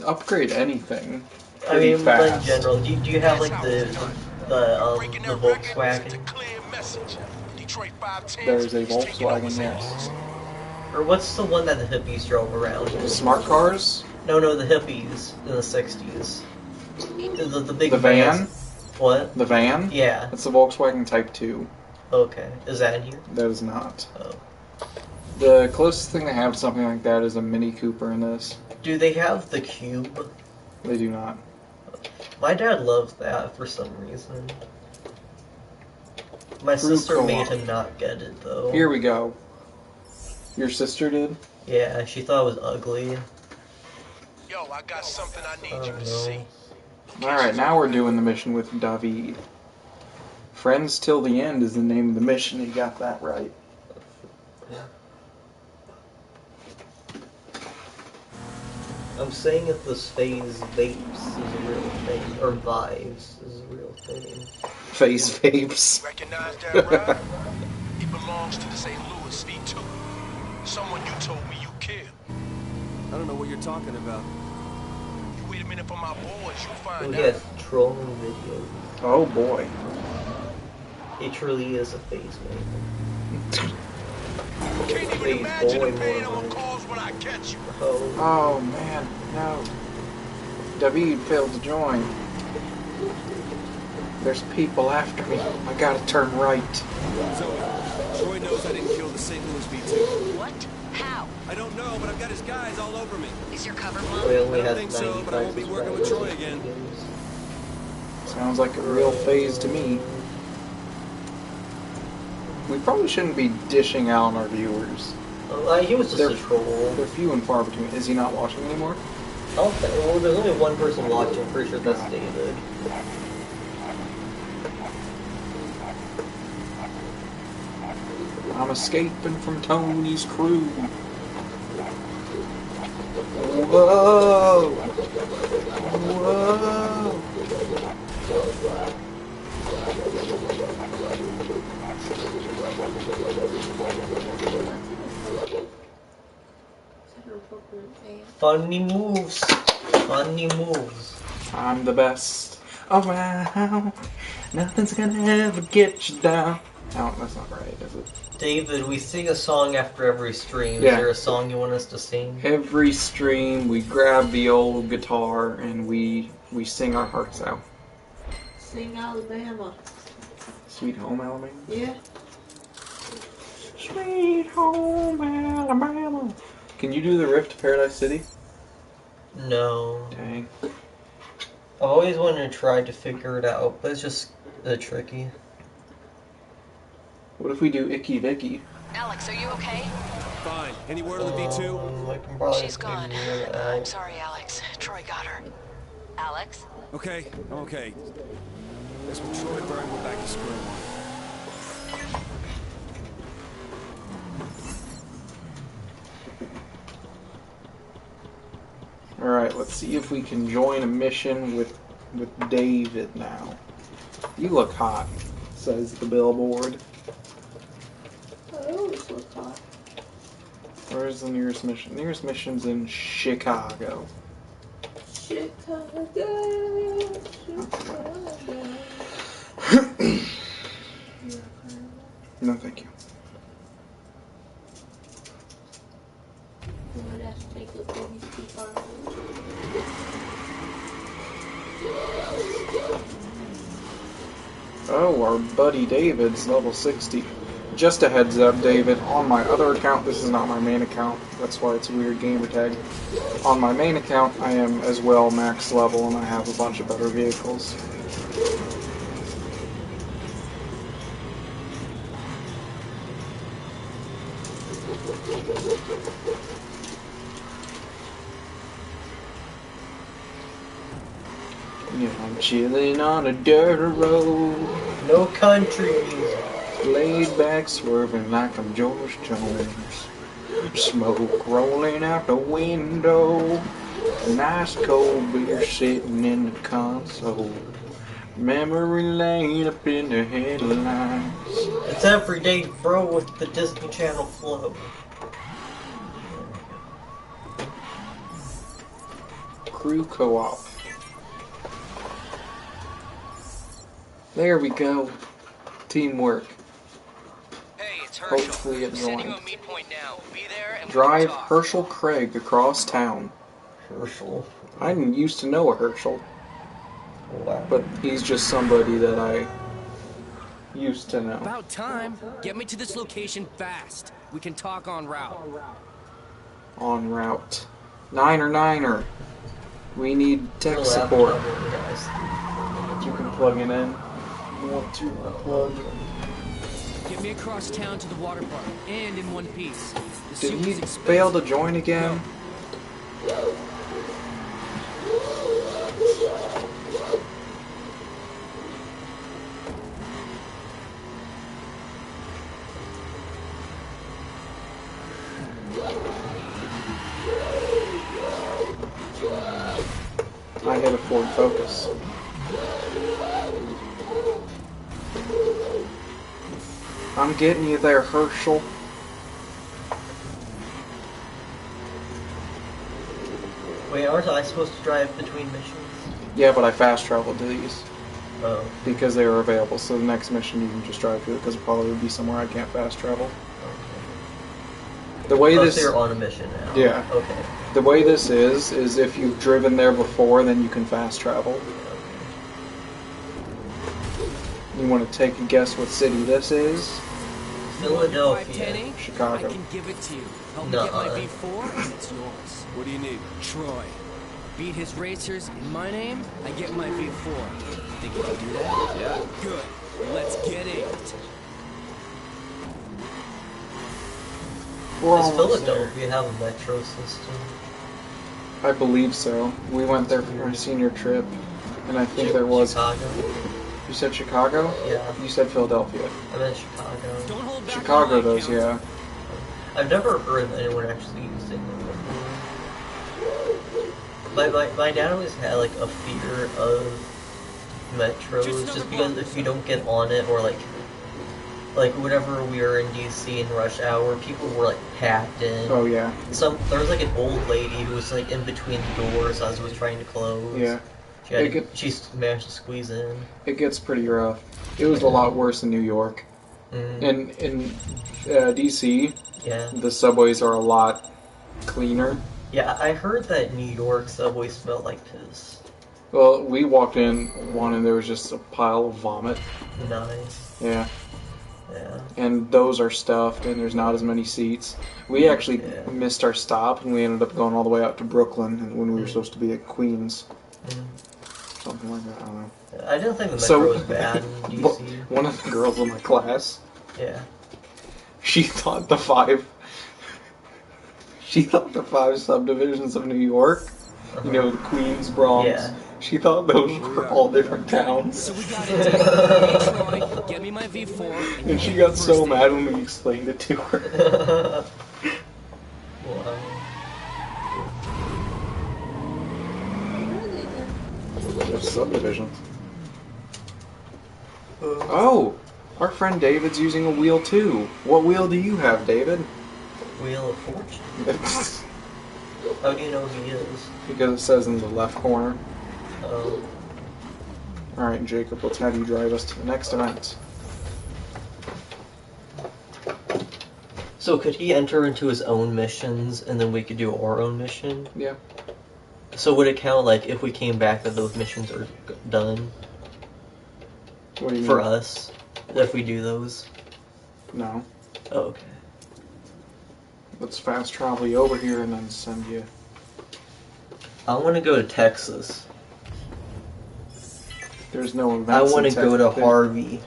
Speaker 1: upgrade anything
Speaker 2: I
Speaker 1: pretty
Speaker 2: mean, but in
Speaker 1: fast.
Speaker 2: general, do you have like the
Speaker 5: Breaking
Speaker 2: the
Speaker 5: their record is a
Speaker 2: Volkswagen?
Speaker 5: clear message. Detroit 510
Speaker 1: There's a
Speaker 5: is taking
Speaker 1: Volkswagen,
Speaker 5: over
Speaker 1: yes.
Speaker 5: fast.
Speaker 2: Or what's the one that the hippies drove around?
Speaker 1: Smart cars?
Speaker 2: No, the hippies in the 60s. The big
Speaker 1: The van?
Speaker 2: What?
Speaker 1: The van?
Speaker 2: Yeah.
Speaker 1: It's the Volkswagen Type 2.
Speaker 2: Okay. Is that in here?
Speaker 1: That is not.
Speaker 2: Oh.
Speaker 1: The closest thing they have to something like that is a Mini Cooper in this.
Speaker 2: Do they have the cube?
Speaker 1: They do not.
Speaker 2: My dad loves that for some reason. My
Speaker 1: True
Speaker 2: sister
Speaker 1: co-op.
Speaker 2: made him not get it though.
Speaker 1: Here we go. Your sister did?
Speaker 2: Yeah, she thought it was ugly.
Speaker 5: Yo, I got something I need
Speaker 2: Oh
Speaker 5: you to
Speaker 2: no.
Speaker 5: see.
Speaker 1: Alright, now we're doing the mission with David. Friends Till the End is the name of the mission. You got that right.
Speaker 2: I'm saying if this phase vapes is a real thing, or vibes is a real thing.
Speaker 1: Face vapes.
Speaker 5: Recognize that ride? It belongs to the St. Louis V2. Someone you told me you killed.
Speaker 4: I don't know what you're talking about.
Speaker 5: You wait a minute for my boys, you'll
Speaker 2: Oh
Speaker 5: find
Speaker 2: yes,
Speaker 5: out.
Speaker 2: trolling videos.
Speaker 1: Oh boy.
Speaker 2: It truly is a phase man.
Speaker 5: Can't even
Speaker 2: Phase
Speaker 5: imagine the
Speaker 2: boy
Speaker 5: pain I'm
Speaker 2: more
Speaker 5: gonna
Speaker 2: like.
Speaker 5: cause when I catch you.
Speaker 2: Oh.
Speaker 1: Oh man, no. David failed to join. There's people after me. I gotta turn right.
Speaker 4: So, Troy knows I didn't kill the St. Louis V2.
Speaker 3: What? How?
Speaker 4: I don't know, but I've got his guys all over me.
Speaker 3: Is your cover
Speaker 2: We
Speaker 3: blown?
Speaker 2: only
Speaker 4: I don't
Speaker 2: have
Speaker 4: think so,
Speaker 2: 95
Speaker 4: but I won't be working with Troy again.
Speaker 1: Sounds like a real phase to me. We probably shouldn't be dishing out on our viewers.
Speaker 2: He was just a troll.
Speaker 1: They're few and far between. Is he not watching anymore?
Speaker 2: I don't think, well, there's only one person watching. I'm pretty sure that's David.
Speaker 1: I'm escaping from Tony's crew. Whoa! Whoa!
Speaker 2: Funny moves. Funny moves.
Speaker 1: I'm the best around. Nothing's gonna ever get you down. Oh, that's not right, is it?
Speaker 2: David, we sing a song after every stream.
Speaker 1: Yeah.
Speaker 2: Is there a song you want us to sing?
Speaker 1: Every stream, we grab the old guitar and we sing our hearts out.
Speaker 7: Sing Alabama.
Speaker 1: Sweet Home Alabama?
Speaker 7: Yeah.
Speaker 1: Sweet Home Alabama. Can you do the riff to Paradise City?
Speaker 2: No.
Speaker 1: Dang.
Speaker 2: I've always wanted to try to figure it out, but it's just tricky.
Speaker 1: What if we do Icky Vicky?
Speaker 3: Alex, are you okay?
Speaker 4: Fine. Any word on the V2?
Speaker 2: I can probably
Speaker 3: She's gone.
Speaker 2: figure it
Speaker 3: I'm
Speaker 2: out.
Speaker 3: sorry, Alex. Troy got her. Alex?
Speaker 4: Okay, I'm okay. Guess with Troy burned, we're back to square one.
Speaker 1: Alright, let's see if we can join a mission with David now. You look hot, says the billboard.
Speaker 7: I always look hot.
Speaker 1: Where's the nearest mission? Nearest mission's in Chicago.
Speaker 7: Chicago, Chicago.
Speaker 1: No, thank you.
Speaker 7: You would have to take the babies too far.
Speaker 1: Oh, our buddy David's level 60. Just a heads up, David, on my other account, this is not my main account, that's why it's a weird gamer tag. On my main account, I am as well max level and I have a bunch of better vehicles. Yeah, I'm chilling on a dirt road.
Speaker 2: No countries.
Speaker 1: Laid back, swerving like I'm George Jones. Smoke rolling out the window. Nice cold beer sitting in the console. Memory lane up in the headlines.
Speaker 2: It's everyday bro with the Disney Channel flow.
Speaker 1: Crew co-op. There we go. Teamwork.
Speaker 8: Hey, it's Herschel.
Speaker 1: Hopefully it
Speaker 8: Sending
Speaker 1: joined.
Speaker 8: you a meet point now. Be there and we
Speaker 1: Drive
Speaker 8: can talk.
Speaker 1: Herschel Craig across town.
Speaker 2: Herschel.
Speaker 1: I didn't used to know a Herschel.
Speaker 2: Wow.
Speaker 1: but he's just somebody that I used to know.
Speaker 9: About time. Get me to this location fast. We can talk en route.
Speaker 1: En route. Niner. We need tech
Speaker 2: Your
Speaker 1: support.
Speaker 2: laptop, guys.
Speaker 1: You can plug it in. You want to plug?
Speaker 9: Get me across town to the water park, and in one piece. The
Speaker 1: Did
Speaker 9: suit
Speaker 1: he
Speaker 9: is expensive.
Speaker 1: fail to join again? I hit a Ford Focus. I'm getting you there, Herschel.
Speaker 2: Wait, aren't I supposed to drive between missions?
Speaker 1: Yeah, but I fast traveled to these
Speaker 2: Oh.
Speaker 1: because they were available. So the next mission you can just drive to it because it probably would be somewhere I can't fast travel.
Speaker 2: Okay.
Speaker 1: The way
Speaker 2: Oh,
Speaker 1: this,
Speaker 2: so you're on a mission now.
Speaker 1: Yeah.
Speaker 2: Okay.
Speaker 1: the way this is if you've driven there before, then you can fast travel. You want to take a guess what city this is?
Speaker 2: Philadelphia.
Speaker 1: Chicago.
Speaker 9: I can give it to you. Help me
Speaker 2: Nuh-uh.
Speaker 9: get my V4, and it's yours.
Speaker 4: What do you need?
Speaker 9: Troy. Beat his racers in my name, I get my V4. Think you can do that?
Speaker 4: Yeah.
Speaker 9: Good. Let's get it.
Speaker 1: We're
Speaker 2: Does
Speaker 1: almost there.
Speaker 2: Philadelphia have a metro system?
Speaker 1: I believe so. We went there for our senior trip, and I think there was.
Speaker 2: Chicago?
Speaker 1: You said Chicago?
Speaker 2: Yeah.
Speaker 1: You said Philadelphia.
Speaker 2: I meant Chicago.
Speaker 9: Don't hold back
Speaker 1: Chicago
Speaker 9: on my
Speaker 1: does, yeah.
Speaker 2: I've never heard of anyone actually using them before. My dad always had like a fear of metros just because if you don't get on it or like whenever we were in DC in rush hour, people were like packed in.
Speaker 1: Oh yeah.
Speaker 2: There was like an old lady who was like in between the doors as it was trying to close.
Speaker 1: Yeah.
Speaker 2: She managed to squeeze in.
Speaker 1: It gets pretty rough. It was a lot worse in New York.
Speaker 2: Mm.
Speaker 1: In DC,
Speaker 2: Yeah.
Speaker 1: the subways are a lot cleaner.
Speaker 2: Yeah, I heard that New York subway smelled like piss.
Speaker 1: Well, we walked in one and there was just a pile of vomit.
Speaker 2: Nice.
Speaker 1: Yeah.
Speaker 2: Yeah.
Speaker 1: And those are stuffed and there's not as many seats. We actually missed our stop and we ended up going all the way out to Brooklyn when we were supposed to be at Queens. Something like that, I don't know.
Speaker 2: I didn't think the metro was bad in DC.
Speaker 1: One of the girls in my class,
Speaker 2: Yeah.
Speaker 1: she thought the five subdivisions of New York, you know, the Queens, Bronx,
Speaker 2: Yeah.
Speaker 1: she thought those were all different towns.
Speaker 9: So we got it. Hey, Troy, get me my V4.
Speaker 1: And she got so mad when we explained it to her.
Speaker 2: Wow.
Speaker 1: There's subdivisions. Oh! Our friend David's using a wheel too. What wheel do you have, David?
Speaker 2: Wheel of Fortune. How do you know who he is?
Speaker 1: Because it says in the left corner.
Speaker 2: Oh.
Speaker 1: Alright, Jacob, let's have you drive us to the next event.
Speaker 2: So could he enter into his own missions and then we could do our own mission?
Speaker 1: Yeah.
Speaker 2: So would it count like if we came back that those missions are done?
Speaker 1: What do you
Speaker 2: For
Speaker 1: mean?
Speaker 2: us? If we do those?
Speaker 1: No.
Speaker 2: Oh, okay.
Speaker 1: Let's fast travel you over here and then send you.
Speaker 2: I want to go to Texas.
Speaker 1: There's no events.
Speaker 2: I want to
Speaker 1: in
Speaker 2: go to
Speaker 1: Texas.
Speaker 2: Harvey.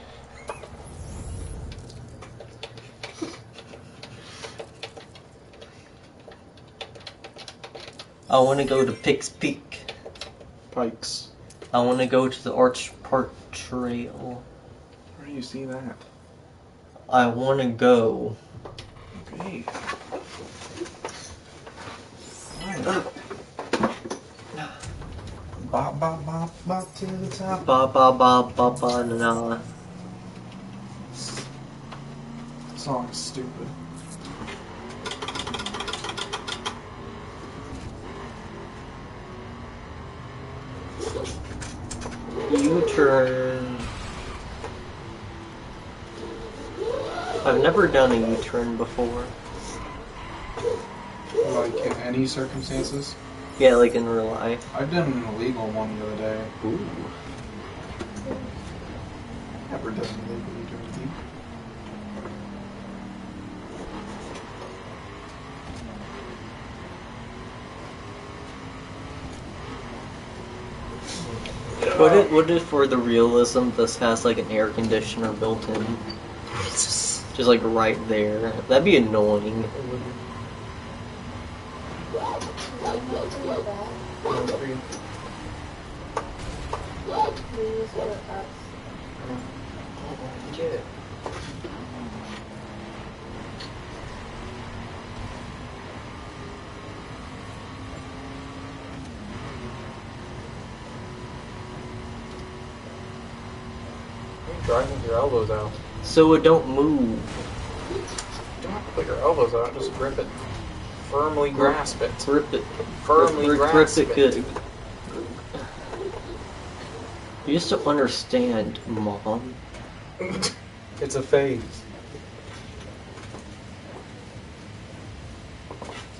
Speaker 2: I want to go to Pikes Peak.
Speaker 1: Pikes.
Speaker 2: I want to go to the Arch Park Trail.
Speaker 1: Where do you see that?
Speaker 2: I want to go.
Speaker 1: Okay. Bop, bop, bop, bop to the top.
Speaker 2: Ba ba ba ba ba na na.
Speaker 1: Song's stupid.
Speaker 2: U-turn. I've never done a U-turn before.
Speaker 1: Like in any circumstances?
Speaker 2: Yeah, like in real life.
Speaker 1: I've done an illegal one the other day.
Speaker 2: Ooh.
Speaker 1: Never done an illegal anything.
Speaker 2: What if for the realism this has like an air conditioner built in? Just like right there. That'd be annoying.
Speaker 1: Get it. You're driving with your elbows out.
Speaker 2: So it don't move.
Speaker 1: You don't have to put your elbows out, just grip it. Firmly grasp it.
Speaker 2: Grip it.
Speaker 1: Firmly grasp
Speaker 2: it. Good. You just don't understand, Mom.
Speaker 1: It's a phase.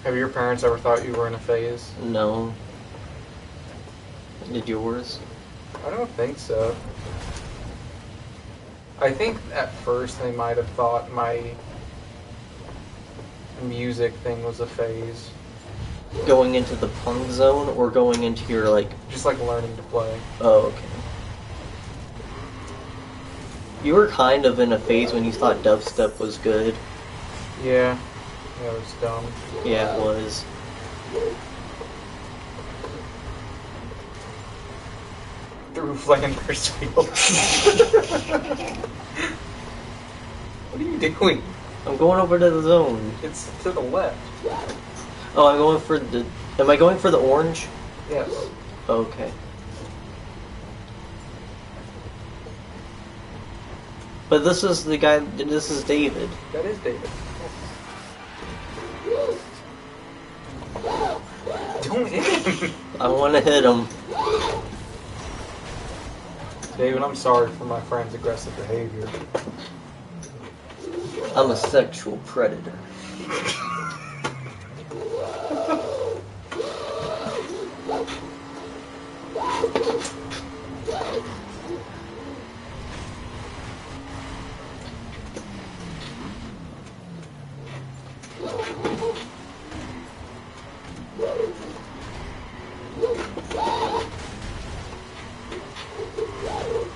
Speaker 1: Have your parents ever thought you were in a phase?
Speaker 2: No. Did yours?
Speaker 1: I don't think so. I think at first they might have thought my music thing was a phase.
Speaker 2: Going into the punk zone or going into your like...
Speaker 1: Just like learning to play.
Speaker 2: Oh, okay. You were kind of in a phase when you thought dubstep was good.
Speaker 1: Yeah. Yeah, it was dumb.
Speaker 2: Yeah, it was.
Speaker 1: Through Flanders Field. What are you doing?
Speaker 2: I'm going over to the zone.
Speaker 1: It's to the left.
Speaker 2: Oh, I'm going for the... Am I going for the orange?
Speaker 1: Yes.
Speaker 2: Okay. But this is the guy... This is David.
Speaker 1: That is David. Don't hit him!
Speaker 2: I want to hit him.
Speaker 1: David, I'm sorry for my friend's aggressive behavior.
Speaker 2: I'm a sexual predator.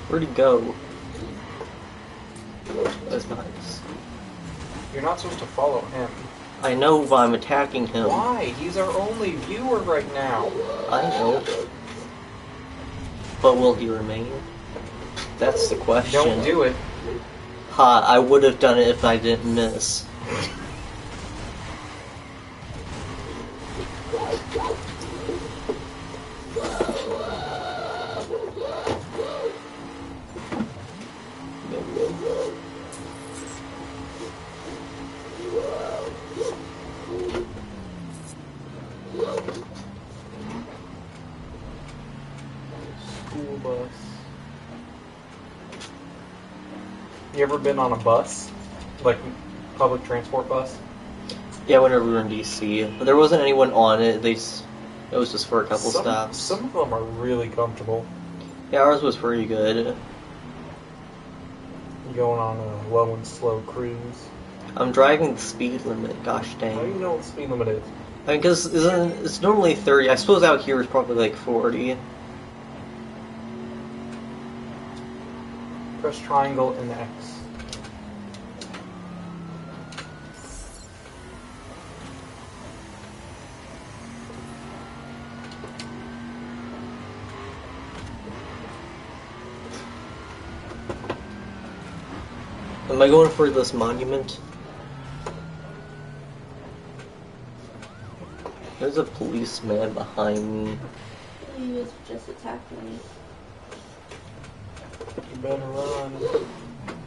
Speaker 2: Where'd he go? That's nice.
Speaker 1: You're not supposed to follow him.
Speaker 2: I know, but I'm attacking him.
Speaker 1: Why? He's our only viewer right now.
Speaker 2: I know. But will he remain? That's the question.
Speaker 1: Don't do it.
Speaker 2: Ha, I would have done it if I didn't miss.
Speaker 1: School bus. You ever been on a bus? Like, public transport bus?
Speaker 2: Yeah, whenever we were in DC. But there wasn't anyone on it. It was just for a couple stops.
Speaker 1: Some of them are really comfortable.
Speaker 2: Yeah, ours was pretty good.
Speaker 1: Going on a low and slow cruise.
Speaker 2: I'm driving the speed limit, gosh
Speaker 1: How do you
Speaker 2: dang.
Speaker 1: know what the speed limit is?
Speaker 2: I mean, because it's normally 30. I suppose out here is probably like 40.
Speaker 1: Press triangle and X.
Speaker 2: Am I going for this monument? There's a policeman behind me.
Speaker 7: He was just attacking me.
Speaker 1: You better run.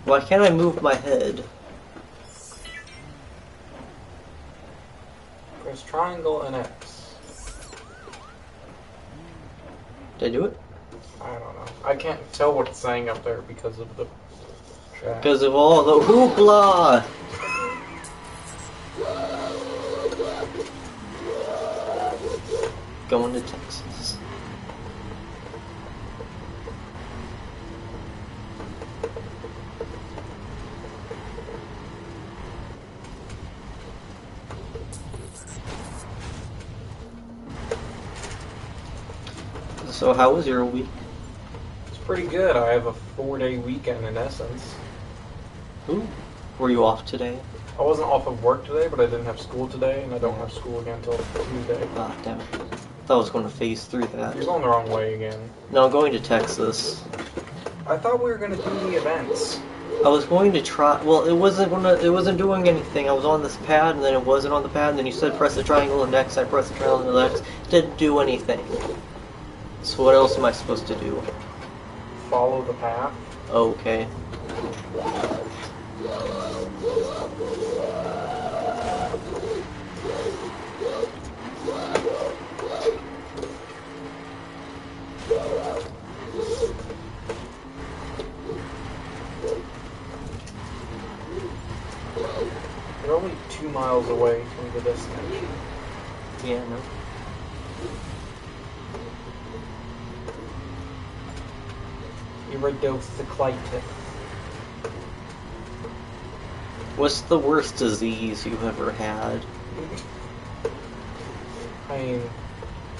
Speaker 2: Why can't I move my head?
Speaker 1: Press triangle and X.
Speaker 2: Did I do it?
Speaker 1: I don't know. I can't tell what it's saying up there because of the chat.
Speaker 2: Because of all the hoopla! Going to Texas. So how was your week?
Speaker 1: It's pretty good. I have a 4-day weekend in essence.
Speaker 2: Ooh. Were you off today?
Speaker 1: I wasn't off of work today, but I didn't have school today, and I don't have school again until Tuesday.
Speaker 2: Ah, damn it. I thought I was going to phase through that.
Speaker 1: You're going the wrong way again.
Speaker 2: No, I'm going to Texas.
Speaker 1: I thought we were going to do the events.
Speaker 2: I was going to try. Well, it wasn't doing anything. I was on this pad, and then it wasn't on the pad, and then you said press the triangle and next. I pressed the triangle and next. Didn't do anything. So what else am I supposed to do?
Speaker 1: Follow the path.
Speaker 2: Okay.
Speaker 1: You're only 2 miles away from the destination.
Speaker 2: Yeah, no.
Speaker 1: Iridocyclitis.
Speaker 2: What's the worst disease you've ever had?
Speaker 1: I mean,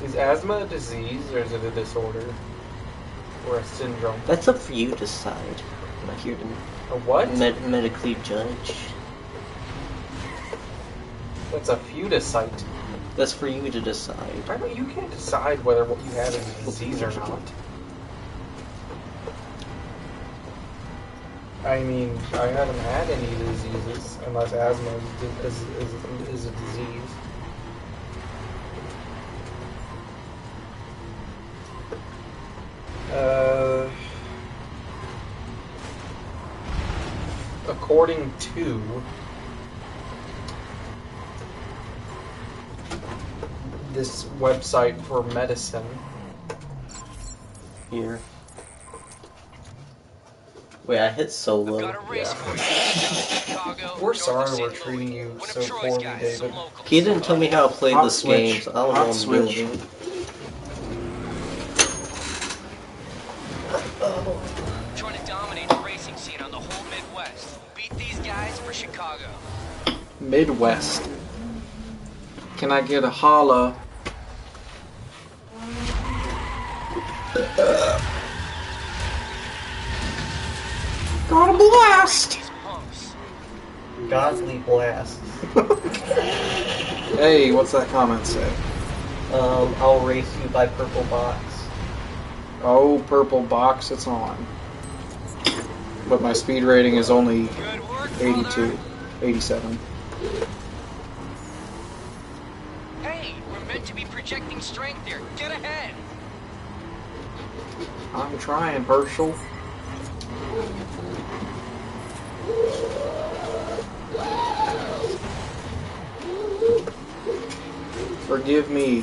Speaker 1: is asthma a disease or is it a disorder? Or a syndrome?
Speaker 2: That's up for you to decide. I'm not here to
Speaker 1: A what?
Speaker 2: medically judge.
Speaker 1: That's a feudocyte.
Speaker 2: That's for you to decide.
Speaker 1: I know you can't decide whether what you have is a disease or not. I mean, I haven't had any diseases unless asthma is a disease. According to this website for medicine.
Speaker 2: Here. Wait, I hit solo.
Speaker 1: We're sorry we're treating you so poorly, David.
Speaker 2: He didn't tell me how to play this game, so I don't know what I'm doing.
Speaker 8: Trying to dominate the racing scene on the whole Midwest. Beat these guys for Chicago.
Speaker 1: Midwest. Can I get a holla? Got a blast!
Speaker 2: Godly blast.
Speaker 1: Hey, what's that comment say?
Speaker 2: I'll race you by purple box.
Speaker 1: Oh, purple box, it's on. But my speed rating is only 82, 87.
Speaker 8: Hey, we're meant to be projecting strength here. Get ahead.
Speaker 1: I'm trying, Herschel. Forgive me.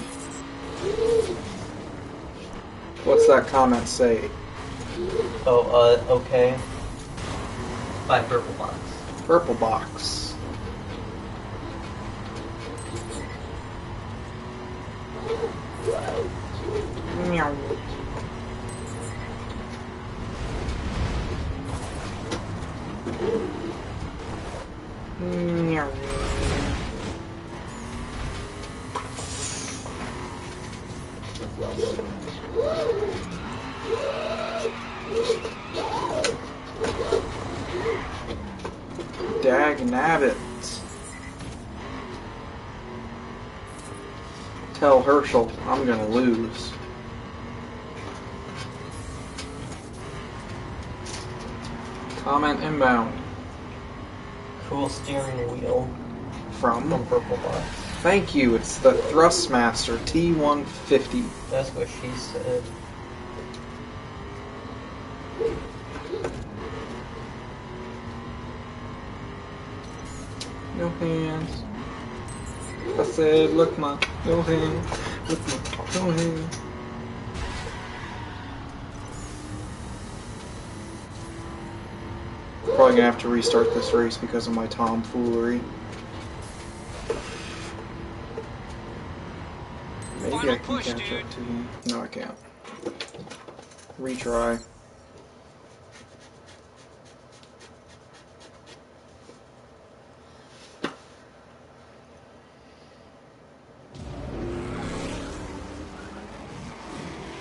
Speaker 1: What's that comment say?
Speaker 2: Oh, okay. By purple box.
Speaker 1: Purple box. Meow. Meow. Dag nabbit. Tell Herschel I'm gonna lose. Comment inbound.
Speaker 2: Cool steering wheel.
Speaker 1: From
Speaker 2: Purple box.
Speaker 1: Thank you, it's the Thrustmaster T150.
Speaker 2: That's what she said.
Speaker 1: No hands. I said, look my, no hands. Look my, no hands. Probably gonna have to restart this race because of my tomfoolery. Maybe I can catch up to him. No, I can't. Retry.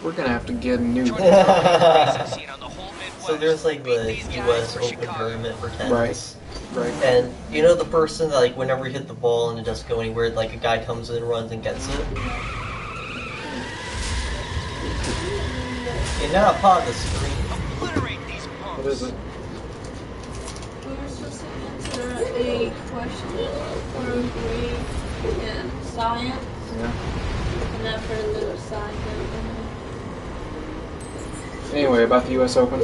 Speaker 1: We're gonna have to get a new.
Speaker 2: So there's like the U.S. Open tournament for tennis.
Speaker 1: Right.
Speaker 2: And you know the person that, like, whenever you hit the ball and it doesn't go anywhere, like a guy comes in, runs, and gets it? You gotta pause the screen.
Speaker 1: What is it?
Speaker 7: We were supposed to answer a question for a grade in science.
Speaker 1: Yeah.
Speaker 7: And then for a little science.
Speaker 1: Anyway, about the U.S. Open.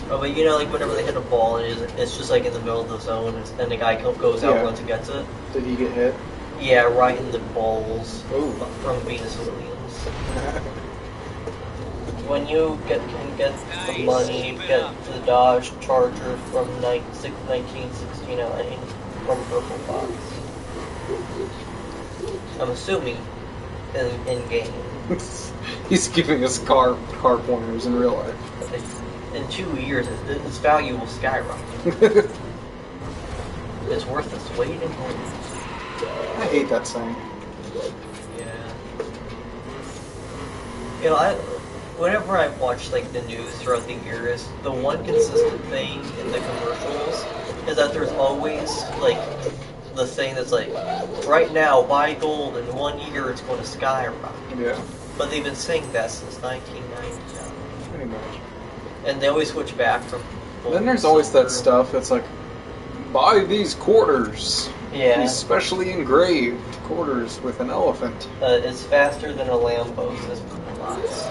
Speaker 2: Oh, but you know, like whenever they hit a ball and it's just like in the middle of the zone, and the guy goes out, runs, and gets it.
Speaker 1: Did he get hit?
Speaker 2: Yeah, right in the balls.
Speaker 1: Ooh.
Speaker 2: From Venus Williams. When you can get the money, get the Dodge Charger from 1969 from Purple Box. I'm assuming in game.
Speaker 1: He's giving us car pointers in real life.
Speaker 2: In 2 years, its value will skyrocket. It's worth its weight in gold.
Speaker 1: I hate that saying.
Speaker 2: Yeah. You know, whenever I watch like the news throughout the years, the one consistent thing in the commercials is that there's always like the thing that's like, right now, buy gold, in 1 year it's going to skyrocket.
Speaker 1: Yeah.
Speaker 2: But they've been saying that since 1997.
Speaker 1: Pretty much.
Speaker 2: And they always switch back from gold.
Speaker 1: Then there's always that stuff that's like, buy these quarters.
Speaker 2: Yeah.
Speaker 1: These specially engraved quarters with an elephant.
Speaker 2: It's faster than a Lambo, says Purple Box.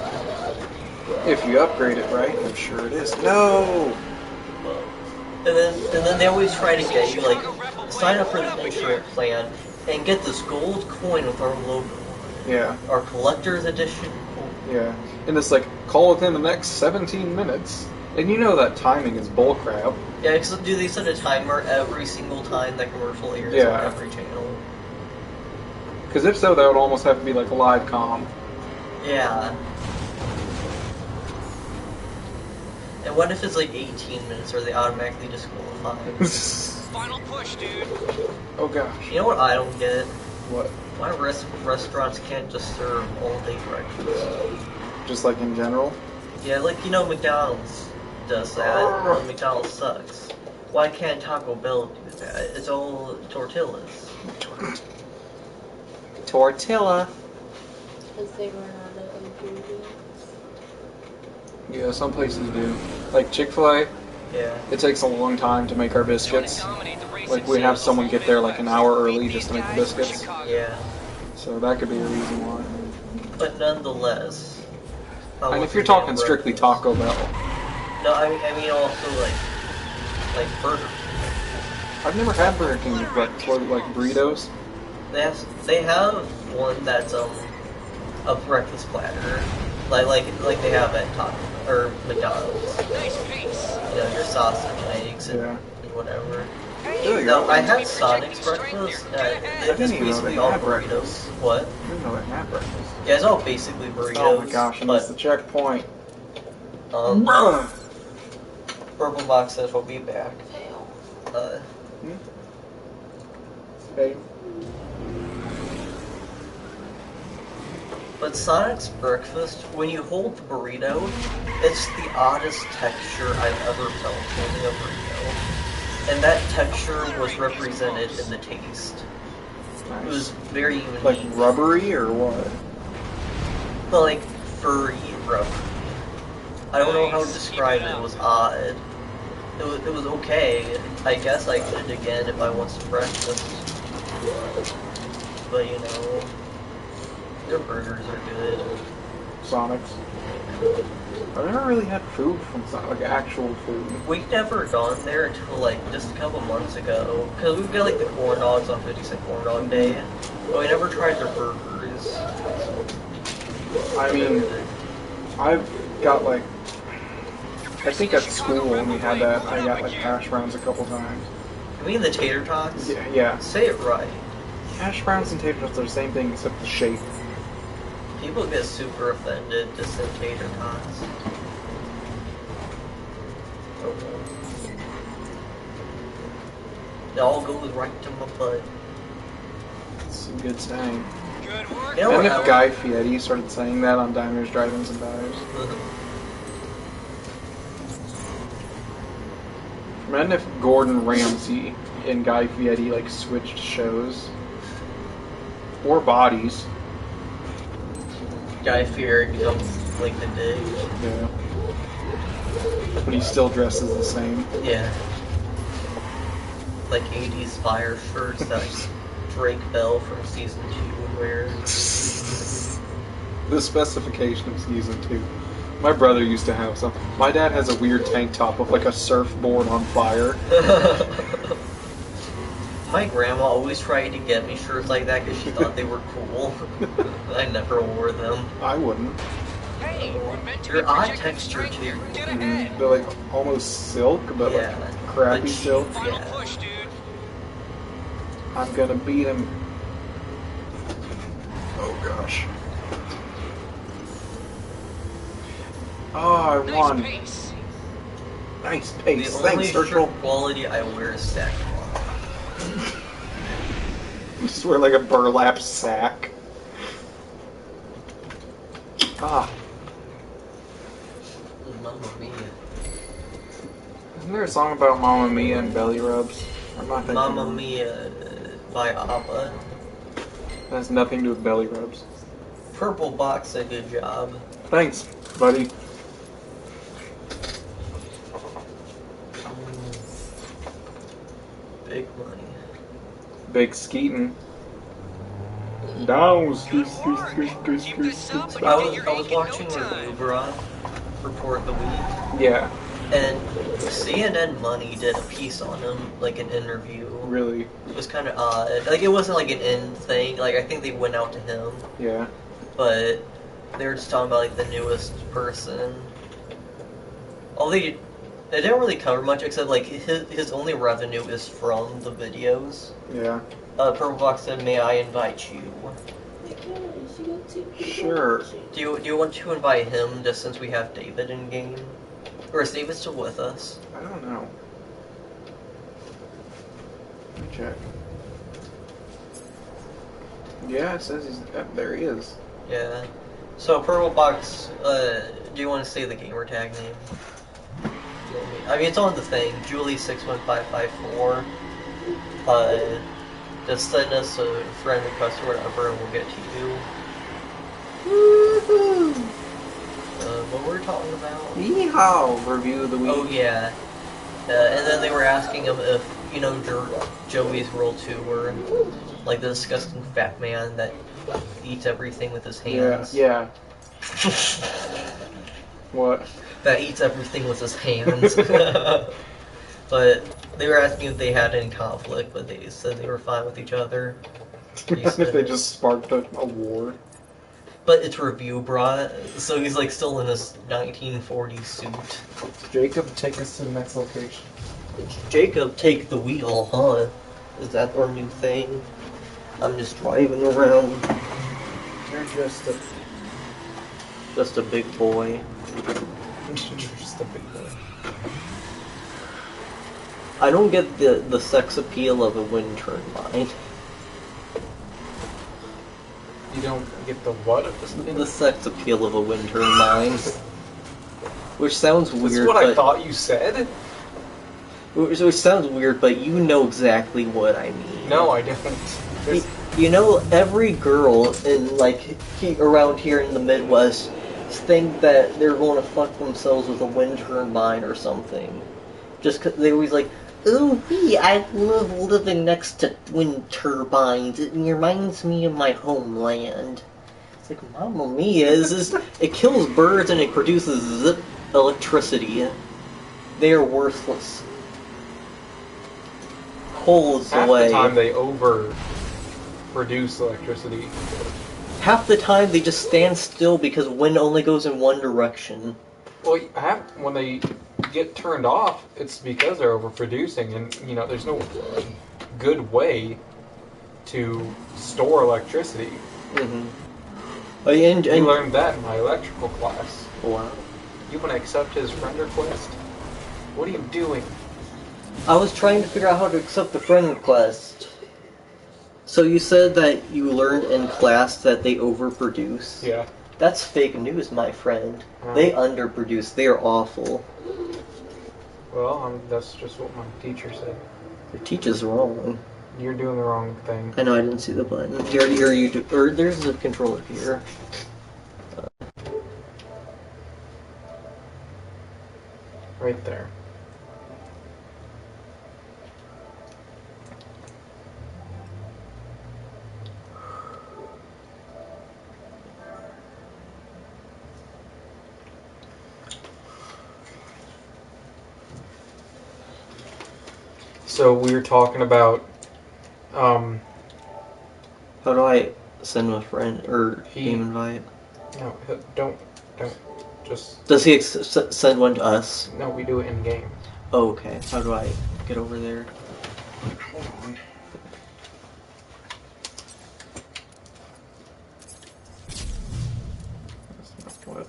Speaker 1: If you upgrade it right, I'm sure it is. No!
Speaker 2: And then they always try to get you, like, sign up for the insurance plan and get this gold coin with our logo.
Speaker 1: Yeah.
Speaker 2: Our collector's edition.
Speaker 1: Yeah. And it's like, call within the next 17 minutes. And you know that timing is bullcrap.
Speaker 2: Yeah, because do they set a timer every single time that commercial airs on every channel?
Speaker 1: Because if so, that would almost have to be like a live comm.
Speaker 2: Yeah. And what if it's like 18 minutes, or they automatically disqualify?
Speaker 8: Final push, dude.
Speaker 1: Oh gosh.
Speaker 2: You know what I don't get?
Speaker 1: What?
Speaker 2: Why restaurants can't just serve all-day breakfast?
Speaker 1: Just like in general?
Speaker 2: Yeah, like, you know, McDonald's does that, and McDonald's sucks. Why can't Taco Bell do that? It's all tortillas. Tortilla.
Speaker 7: Because they run out of ingredients.
Speaker 1: Yeah, some places do. Like Chick-fil-A,
Speaker 2: Yeah.
Speaker 1: it takes a long time to make our biscuits. Like, we have someone get there like an hour early just to make the biscuits.
Speaker 2: Yeah.
Speaker 1: So that could be a reason why.
Speaker 2: But nonetheless.
Speaker 1: And if you're talking strictly Taco Bell.
Speaker 2: No, I mean also like Burger King.
Speaker 1: I've never had Burger King with breakfast, like burritos.
Speaker 2: They have one that's a breakfast platter, like they have at Taco or McDonald's.
Speaker 8: Nice piece.
Speaker 2: You know, your sausage and eggs and whatever.
Speaker 1: Really?
Speaker 2: No, I had Sonic's breakfast. It's basically all burritos.
Speaker 1: Breakfast.
Speaker 2: What?
Speaker 1: I didn't know they had breakfast.
Speaker 2: Yeah, it's all basically burritos.
Speaker 1: Oh my gosh, I missed the checkpoint.
Speaker 2: Purple Box says we'll be back.
Speaker 1: Hey.
Speaker 2: But Sonic's breakfast, when you hold the burrito, it's the oddest texture I've ever felt holding a burrito. And that texture was represented in the taste.
Speaker 1: Nice.
Speaker 2: It was very unique.
Speaker 1: Like rubbery or what?
Speaker 2: But like furry rubber. I don't know how to describe it. It was odd. It was okay. I guess I could again if I want some breakfast. But you know, their burgers are good.
Speaker 1: Sonic's. I've never really had food from Sonic, like actual food.
Speaker 2: We've never gone there until like just a couple months ago. Because we've got like the corn dogs on 50-cent corn dog day. But we never tried their burgers.
Speaker 1: I mean, I've got like, I think at school when we had that, I got like hash browns a couple times.
Speaker 2: You mean the tater tots?
Speaker 1: Yeah.
Speaker 2: Say it right.
Speaker 1: Hash browns and tater tots are the same thing except the shape.
Speaker 2: People get super offended to send tater tots. It all goes right to my butt.
Speaker 1: It's a good saying.
Speaker 8: Good work.
Speaker 2: You know
Speaker 1: And
Speaker 2: what
Speaker 1: if Guy Fieri started saying that on Diners, Drive-Ins, and Diners. Imagine if Gordon Ramsay and Guy Fieri like switched shows or bodies.
Speaker 2: Guy Fieri becomes like the dig.
Speaker 1: Yeah, but he still dresses the same.
Speaker 2: Yeah. Like 80s fire shirts that Drake Bell from season 2 wears.
Speaker 1: The specification of season 2. My brother used to have some. My dad has a weird tank top with like a surfboard on fire.
Speaker 2: My grandma always tried to get me shirts like that because she thought they were cool. I never wore them.
Speaker 1: I wouldn't.
Speaker 8: Hey, we're meant to be
Speaker 2: They're odd
Speaker 8: projecting
Speaker 2: texture
Speaker 8: strength
Speaker 2: too.
Speaker 8: here. Get ahead.
Speaker 1: They're like almost silk, but
Speaker 2: Yeah.
Speaker 1: like crappy
Speaker 2: But
Speaker 1: silk.
Speaker 8: Final
Speaker 2: Yeah.
Speaker 8: push, dude.
Speaker 1: I'm gonna beat him. Oh gosh. Oh, I
Speaker 8: Nice
Speaker 1: won.
Speaker 8: pace.
Speaker 1: Nice
Speaker 2: The
Speaker 1: pace.
Speaker 2: only
Speaker 1: Thanks,
Speaker 2: shirt
Speaker 1: Circle.
Speaker 2: quality I wear is sackcloth.
Speaker 1: Just wear like a burlap sack. Ah.
Speaker 2: Mamma mia.
Speaker 1: Isn't there a song about Mamma Mia and belly rubs? I'm not thinking.
Speaker 2: Mamma Mia by ABBA.
Speaker 1: That has nothing to do with belly rubs.
Speaker 2: Purple Box did a good job.
Speaker 1: Thanks, buddy.
Speaker 2: Big money.
Speaker 1: Big skeetin'. Down.
Speaker 8: Good work. Keep this up and
Speaker 2: I
Speaker 8: you'll
Speaker 2: was,
Speaker 8: get your
Speaker 2: I
Speaker 8: ink
Speaker 2: was
Speaker 8: in no
Speaker 2: watching
Speaker 8: time.
Speaker 2: Review Report the Week,
Speaker 1: Yeah,
Speaker 2: and CNN Money did a piece on him, like an interview.
Speaker 1: really.
Speaker 2: It was kind of odd. Like, it wasn't like an end thing. Like, I think they went out to him,
Speaker 1: Yeah.
Speaker 2: but they were just talking about, like, the newest person. They didn't really cover much, except, like, his only revenue is from the videos.
Speaker 1: Yeah.
Speaker 2: Purple Box said, "May I invite you?"
Speaker 1: Sure.
Speaker 2: Do you want to invite him, just since we have David in game? Or is David still with us?
Speaker 1: I don't know. Let me check. Yeah, it says he's there. He is.
Speaker 2: Yeah. So Purple Box, do you want to say the gamer tag name? I mean, it's on the thing. Julie61554. Just send us a friend request or whatever, and we'll get to you.
Speaker 1: Woohoo!
Speaker 2: What were we talking about?
Speaker 1: Yeehaw! Review of the week.
Speaker 2: Oh yeah. And then they were asking him if, you know, Joey's World Tour, like the disgusting fat man that eats everything with his hands.
Speaker 1: Yeah. What?
Speaker 2: That eats everything with his hands. But they were asking if they had any conflict, but they said they were fine with each other.
Speaker 1: If they just sparked a war.
Speaker 2: But it's Review Bra, so he's like still in his 1940s suit.
Speaker 1: Jacob, take us to the next location.
Speaker 2: Jacob, take the wheel, huh? Is that our new thing? I'm just driving around.
Speaker 1: You're just a
Speaker 2: big boy.
Speaker 1: You're just a big boy.
Speaker 2: I don't get the sex appeal of a wind turbine.
Speaker 1: You don't get the what of this?
Speaker 2: The sex appeal of a wind turbine. Which sounds weird,
Speaker 1: That's what
Speaker 2: but...
Speaker 1: I thought you said.
Speaker 2: Which sounds weird, but you know exactly what I mean.
Speaker 1: No, I don't.
Speaker 2: You know, every girl in, like, around here in the Midwest think that they're going to fuck themselves with a wind turbine or something. Just 'cause they always like, ooh, I love living next to wind turbines. It reminds me of my homeland. It's like, Mamma Mia, it kills birds and it produces zip electricity. They are worthless. Holes
Speaker 1: Half
Speaker 2: away.
Speaker 1: the time they overproduce electricity.
Speaker 2: Half the time they just stand still because wind only goes in one direction.
Speaker 1: Well, when they get turned off, it's because they're overproducing, and you know there's no good way to store electricity.
Speaker 2: Mm-hmm. Oh, yeah, and
Speaker 1: You learned that in my electrical class.
Speaker 2: wow.
Speaker 1: You want to accept his friend request? What are you doing?
Speaker 2: I was trying to figure out how to accept the friend request. So you said that you learned in class that they overproduce?
Speaker 1: Yeah.
Speaker 2: That's fake news, my friend. They underproduce. They are awful.
Speaker 1: Well, that's just what my teacher said.
Speaker 2: Your teacher's wrong.
Speaker 1: You're doing the wrong thing.
Speaker 2: I know, I didn't see the button. Here, you do, or there's a controller here.
Speaker 1: Right there. So we were talking about,
Speaker 2: How do I send a friend or game invite?
Speaker 1: No, don't. Just.
Speaker 2: Does he send one to us?
Speaker 1: No, we do it in game.
Speaker 2: Oh, okay. How do I get over there?
Speaker 1: Hold on. That's not what.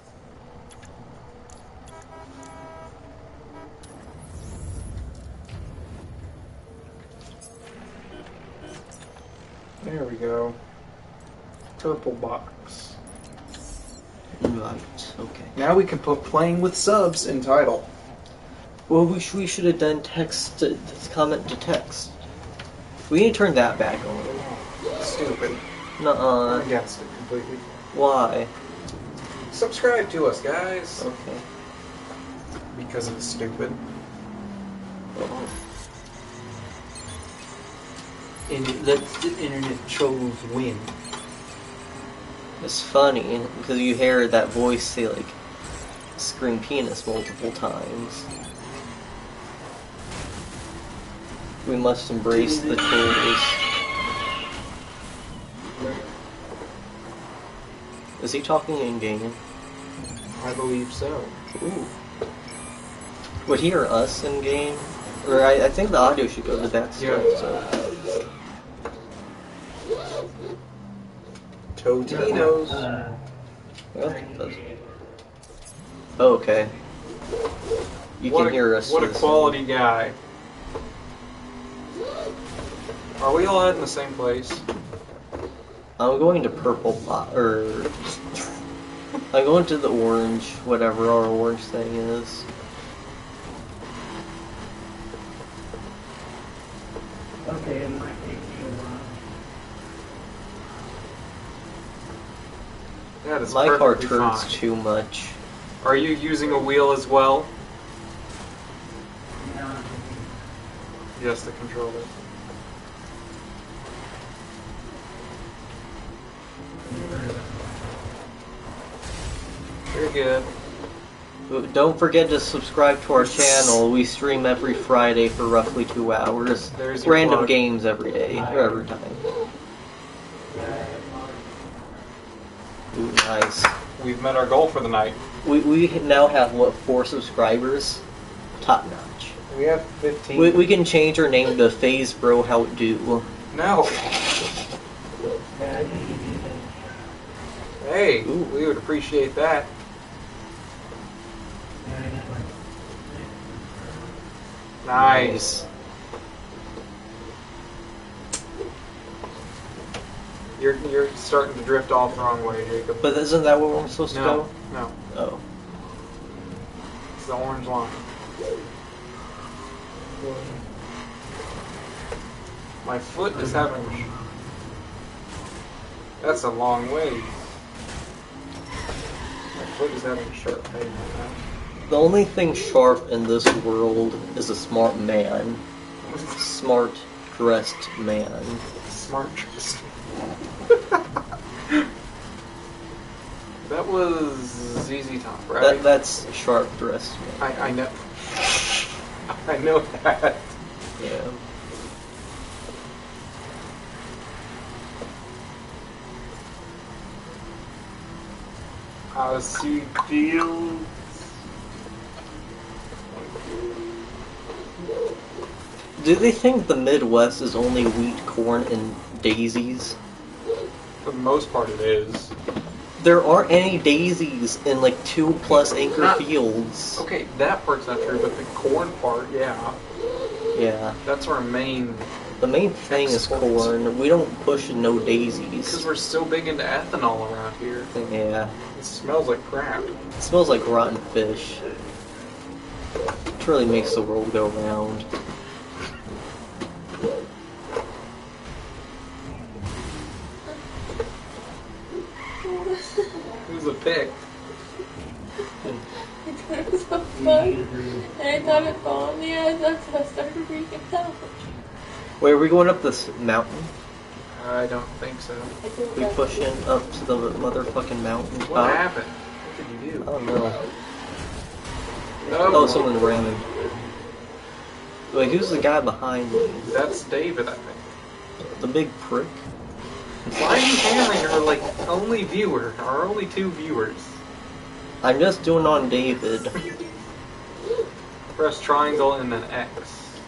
Speaker 1: There we go. Purple box.
Speaker 2: Right. Okay.
Speaker 1: Now we can put playing with subs in title.
Speaker 2: Well, we should have done text to comment to text. We need to turn that back on.
Speaker 1: Stupid.
Speaker 2: Nuh-uh.
Speaker 1: I'm against it completely.
Speaker 2: Why?
Speaker 1: Subscribe to us, guys.
Speaker 2: Okay.
Speaker 1: Because it's stupid.
Speaker 2: Oh.
Speaker 10: And let the internet trolls win.
Speaker 2: It's funny because you hear that voice say like scream penis multiple times. We must embrace the trolls. Is he talking in game?
Speaker 1: I believe so.
Speaker 2: Ooh. Would he hear us in game? Or I think the audio should go to that stuff, so.
Speaker 1: Totinos.
Speaker 2: Well, oh, okay. You can hear us.
Speaker 1: What a quality guy. Are we all in the same place?
Speaker 2: I'm going to purple or I'm going to the orange, whatever our orange thing is.
Speaker 10: Okay, it might take you a while.
Speaker 1: That is
Speaker 2: My car
Speaker 1: perfectly
Speaker 2: turns
Speaker 1: fine.
Speaker 2: too much.
Speaker 1: Are you using a wheel as well?
Speaker 10: No.
Speaker 1: Yes, the controller. Very good.
Speaker 2: Don't forget to subscribe to our channel. We stream every Friday for roughly 2 hours.
Speaker 1: There's your
Speaker 2: Random
Speaker 1: plug.
Speaker 2: games every day, or every time. Ooh, nice.
Speaker 1: We've met our goal for the night.
Speaker 2: We now have, what, 4 subscribers? Top notch.
Speaker 1: We have 15.
Speaker 2: We can change our name to Phase Bro How It Do.
Speaker 1: No. Hey,
Speaker 2: Ooh.
Speaker 1: we would appreciate that. Nice. You're starting to drift off the wrong way, Jacob.
Speaker 2: But isn't that where we're supposed to
Speaker 1: No,
Speaker 2: go?
Speaker 1: no.
Speaker 2: Oh.
Speaker 1: It's the orange line. My foot is having... That's a long way. My foot is having a sharp pain right now.
Speaker 2: The only thing sharp in this world is a smart man. Smart dressed man.
Speaker 1: Smart dressed. That was ZZ Top, right?
Speaker 2: That's sharp dressed man.
Speaker 1: I know. I know that.
Speaker 2: Yeah.
Speaker 1: How's she feel?
Speaker 2: Do they think the Midwest is only wheat, corn, and daisies?
Speaker 1: For the most part, it is.
Speaker 2: There aren't any daisies in like 2+ acre fields.
Speaker 1: Okay, that part's not true, but the corn part, yeah.
Speaker 2: Yeah.
Speaker 1: That's our main...
Speaker 2: The main thing is corn. We don't push no daisies.
Speaker 1: Because we're so big into ethanol around here.
Speaker 2: Yeah.
Speaker 1: It smells like crap.
Speaker 2: It smells like rotten fish. It really makes the world go round.
Speaker 1: Who's a pig?
Speaker 7: It was so fun. And I thought it fell on the edge, that's how I started freaking out.
Speaker 2: Wait, are we going up this mountain?
Speaker 1: I don't think so.
Speaker 2: We pushing up to the motherfucking mountain.
Speaker 1: What happened? What did you do?
Speaker 2: I don't know.
Speaker 1: Oh,
Speaker 2: someone ran. Wait, who's the guy behind me?
Speaker 1: That's David, I think.
Speaker 2: The big prick?
Speaker 1: Why are you hammering our, like, only viewer? Our only 2 viewers.
Speaker 2: I'm just doing on David.
Speaker 1: Press triangle and then X.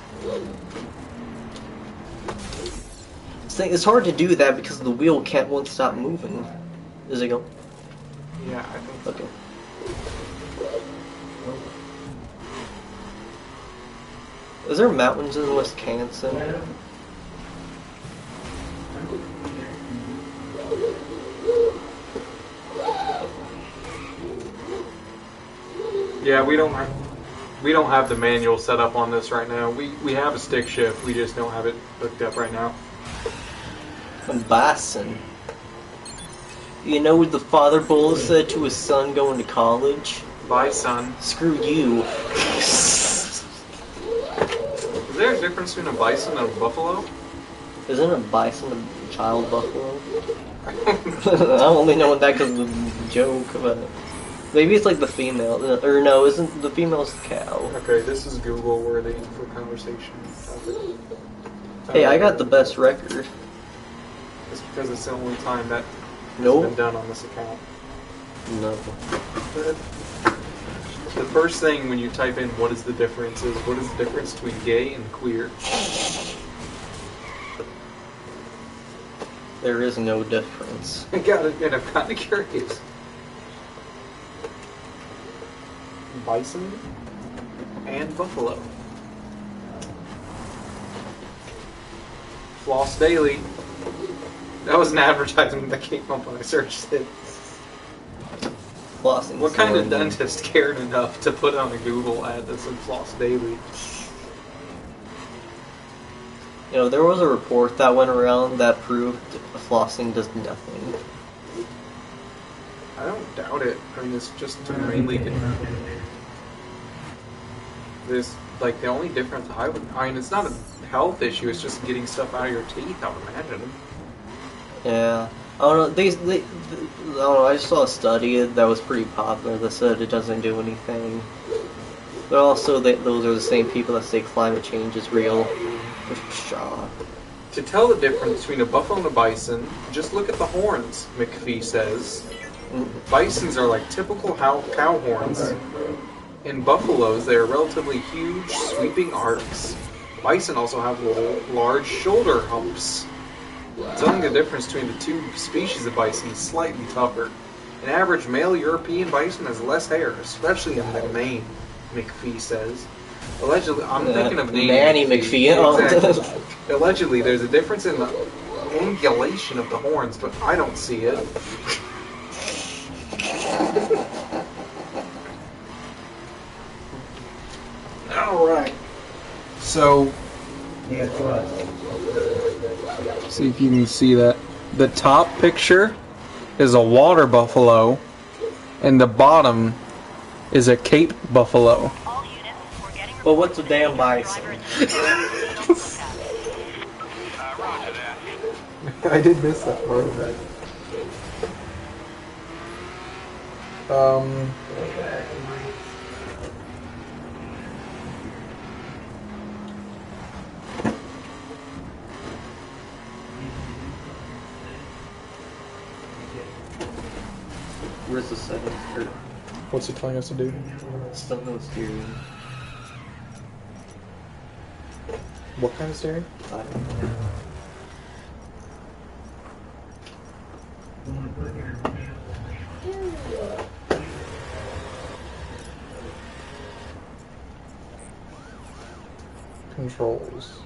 Speaker 2: It's hard to do that because the wheel won't stop moving. Is it go?
Speaker 1: Yeah, I think so.
Speaker 2: Okay. Is there mountains in Wisconsin?
Speaker 1: Yeah, we don't have the manual set up on this right now. We have a stick shift, we just don't have it hooked up right now.
Speaker 2: Bison. You know what the father bull said to his son going to college?
Speaker 1: Bye, son.
Speaker 2: Screw you.
Speaker 1: Is there a difference between a bison and a buffalo?
Speaker 2: Isn't a bison a child buffalo? I only know that because of the joke, but maybe it's like the female, or no, isn't the female's the cow?
Speaker 1: Okay, this is Google worthy for conversation.
Speaker 2: Hey, I got the best record.
Speaker 1: It's because it's the only time that has been done on this account.
Speaker 2: No.
Speaker 1: The first thing when you type in what is the difference is what is the difference between gay and queer?
Speaker 2: There is no difference.
Speaker 1: I gotta admit, I'm kind of curious. Bison and buffalo. Floss daily. That was an advertisement that came up when I searched it.
Speaker 2: Flossing.
Speaker 1: What kind of dentist cared enough to put on a Google ad that said floss daily?
Speaker 2: You know, there was a report that went around that proved flossing does nothing.
Speaker 1: I don't doubt it. I mean, it's just mainly this, like, the only difference I mean, it's not a health issue, it's just getting stuff out of your teeth, I would imagine.
Speaker 2: Yeah. I don't know, I don't know, I just saw a study that was pretty popular that said it doesn't do anything. But also, those are the same people that say climate change is real.
Speaker 1: To tell the difference between a buffalo and a bison, just look at the horns, McPhee says. Bisons are like typical cow horns. In buffaloes, they are relatively huge, sweeping arcs. Bison also have large shoulder humps. Telling the difference between the 2 species of bison is slightly tougher. An average male European bison has less hair, especially in the mane, McPhee says. Allegedly, I'm thinking of
Speaker 2: Nanny McPhee.
Speaker 1: Exactly. Allegedly, there's a difference in the angulation of the horns, but I don't see it. Alright. So, see if you can see that. The top picture is a water buffalo, and the bottom is a Cape buffalo.
Speaker 2: Well, what's a damn bison?
Speaker 1: I did miss that part of that.
Speaker 2: Where's the setting?
Speaker 1: What's it telling us to do?
Speaker 2: Stuff on the steering.
Speaker 1: What kind of steering?
Speaker 2: I don't know.
Speaker 1: controls.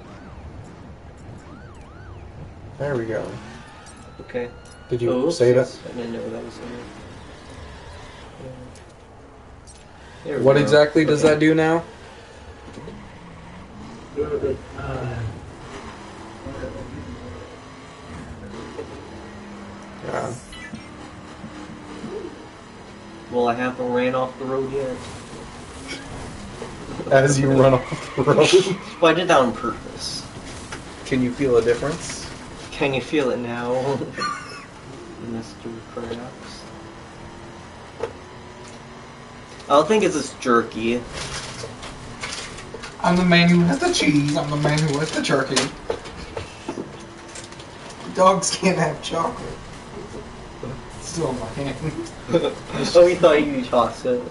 Speaker 1: There we go.
Speaker 2: Okay.
Speaker 1: Did you save it?
Speaker 2: I didn't know that was in it.
Speaker 1: What exactly does that do now? Yeah.
Speaker 2: Well, I haven't ran off the road yet.
Speaker 1: As you run off the road.
Speaker 2: Well, I did that on purpose.
Speaker 1: Can you feel a difference?
Speaker 2: Can you feel it now, Mr. Krabs? I don't think it's this jerky.
Speaker 1: I'm the man who has the cheese. I'm the man who has the jerky. Dogs can't have chocolate. It's still in my hand.
Speaker 2: Oh, he thought you tossed it.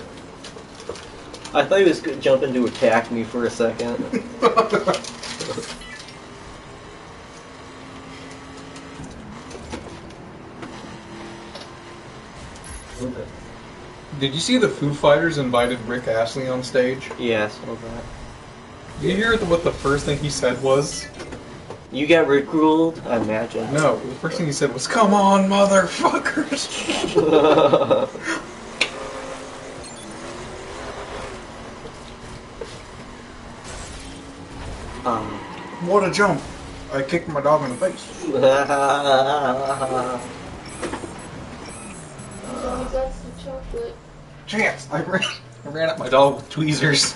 Speaker 2: I thought he was jumping to attack me for a second.
Speaker 1: Did you see the Foo Fighters invited Rick Astley on stage?
Speaker 2: Yeah, I saw that.
Speaker 1: Did you hear what the first thing he said was?
Speaker 2: You got rickruled? I imagine.
Speaker 1: No, the first thing he said was, "Come on, motherfuckers!" What a jump! I kicked my dog in the face.
Speaker 7: That's the chocolate.
Speaker 1: Chance! I ran at my dog with tweezers.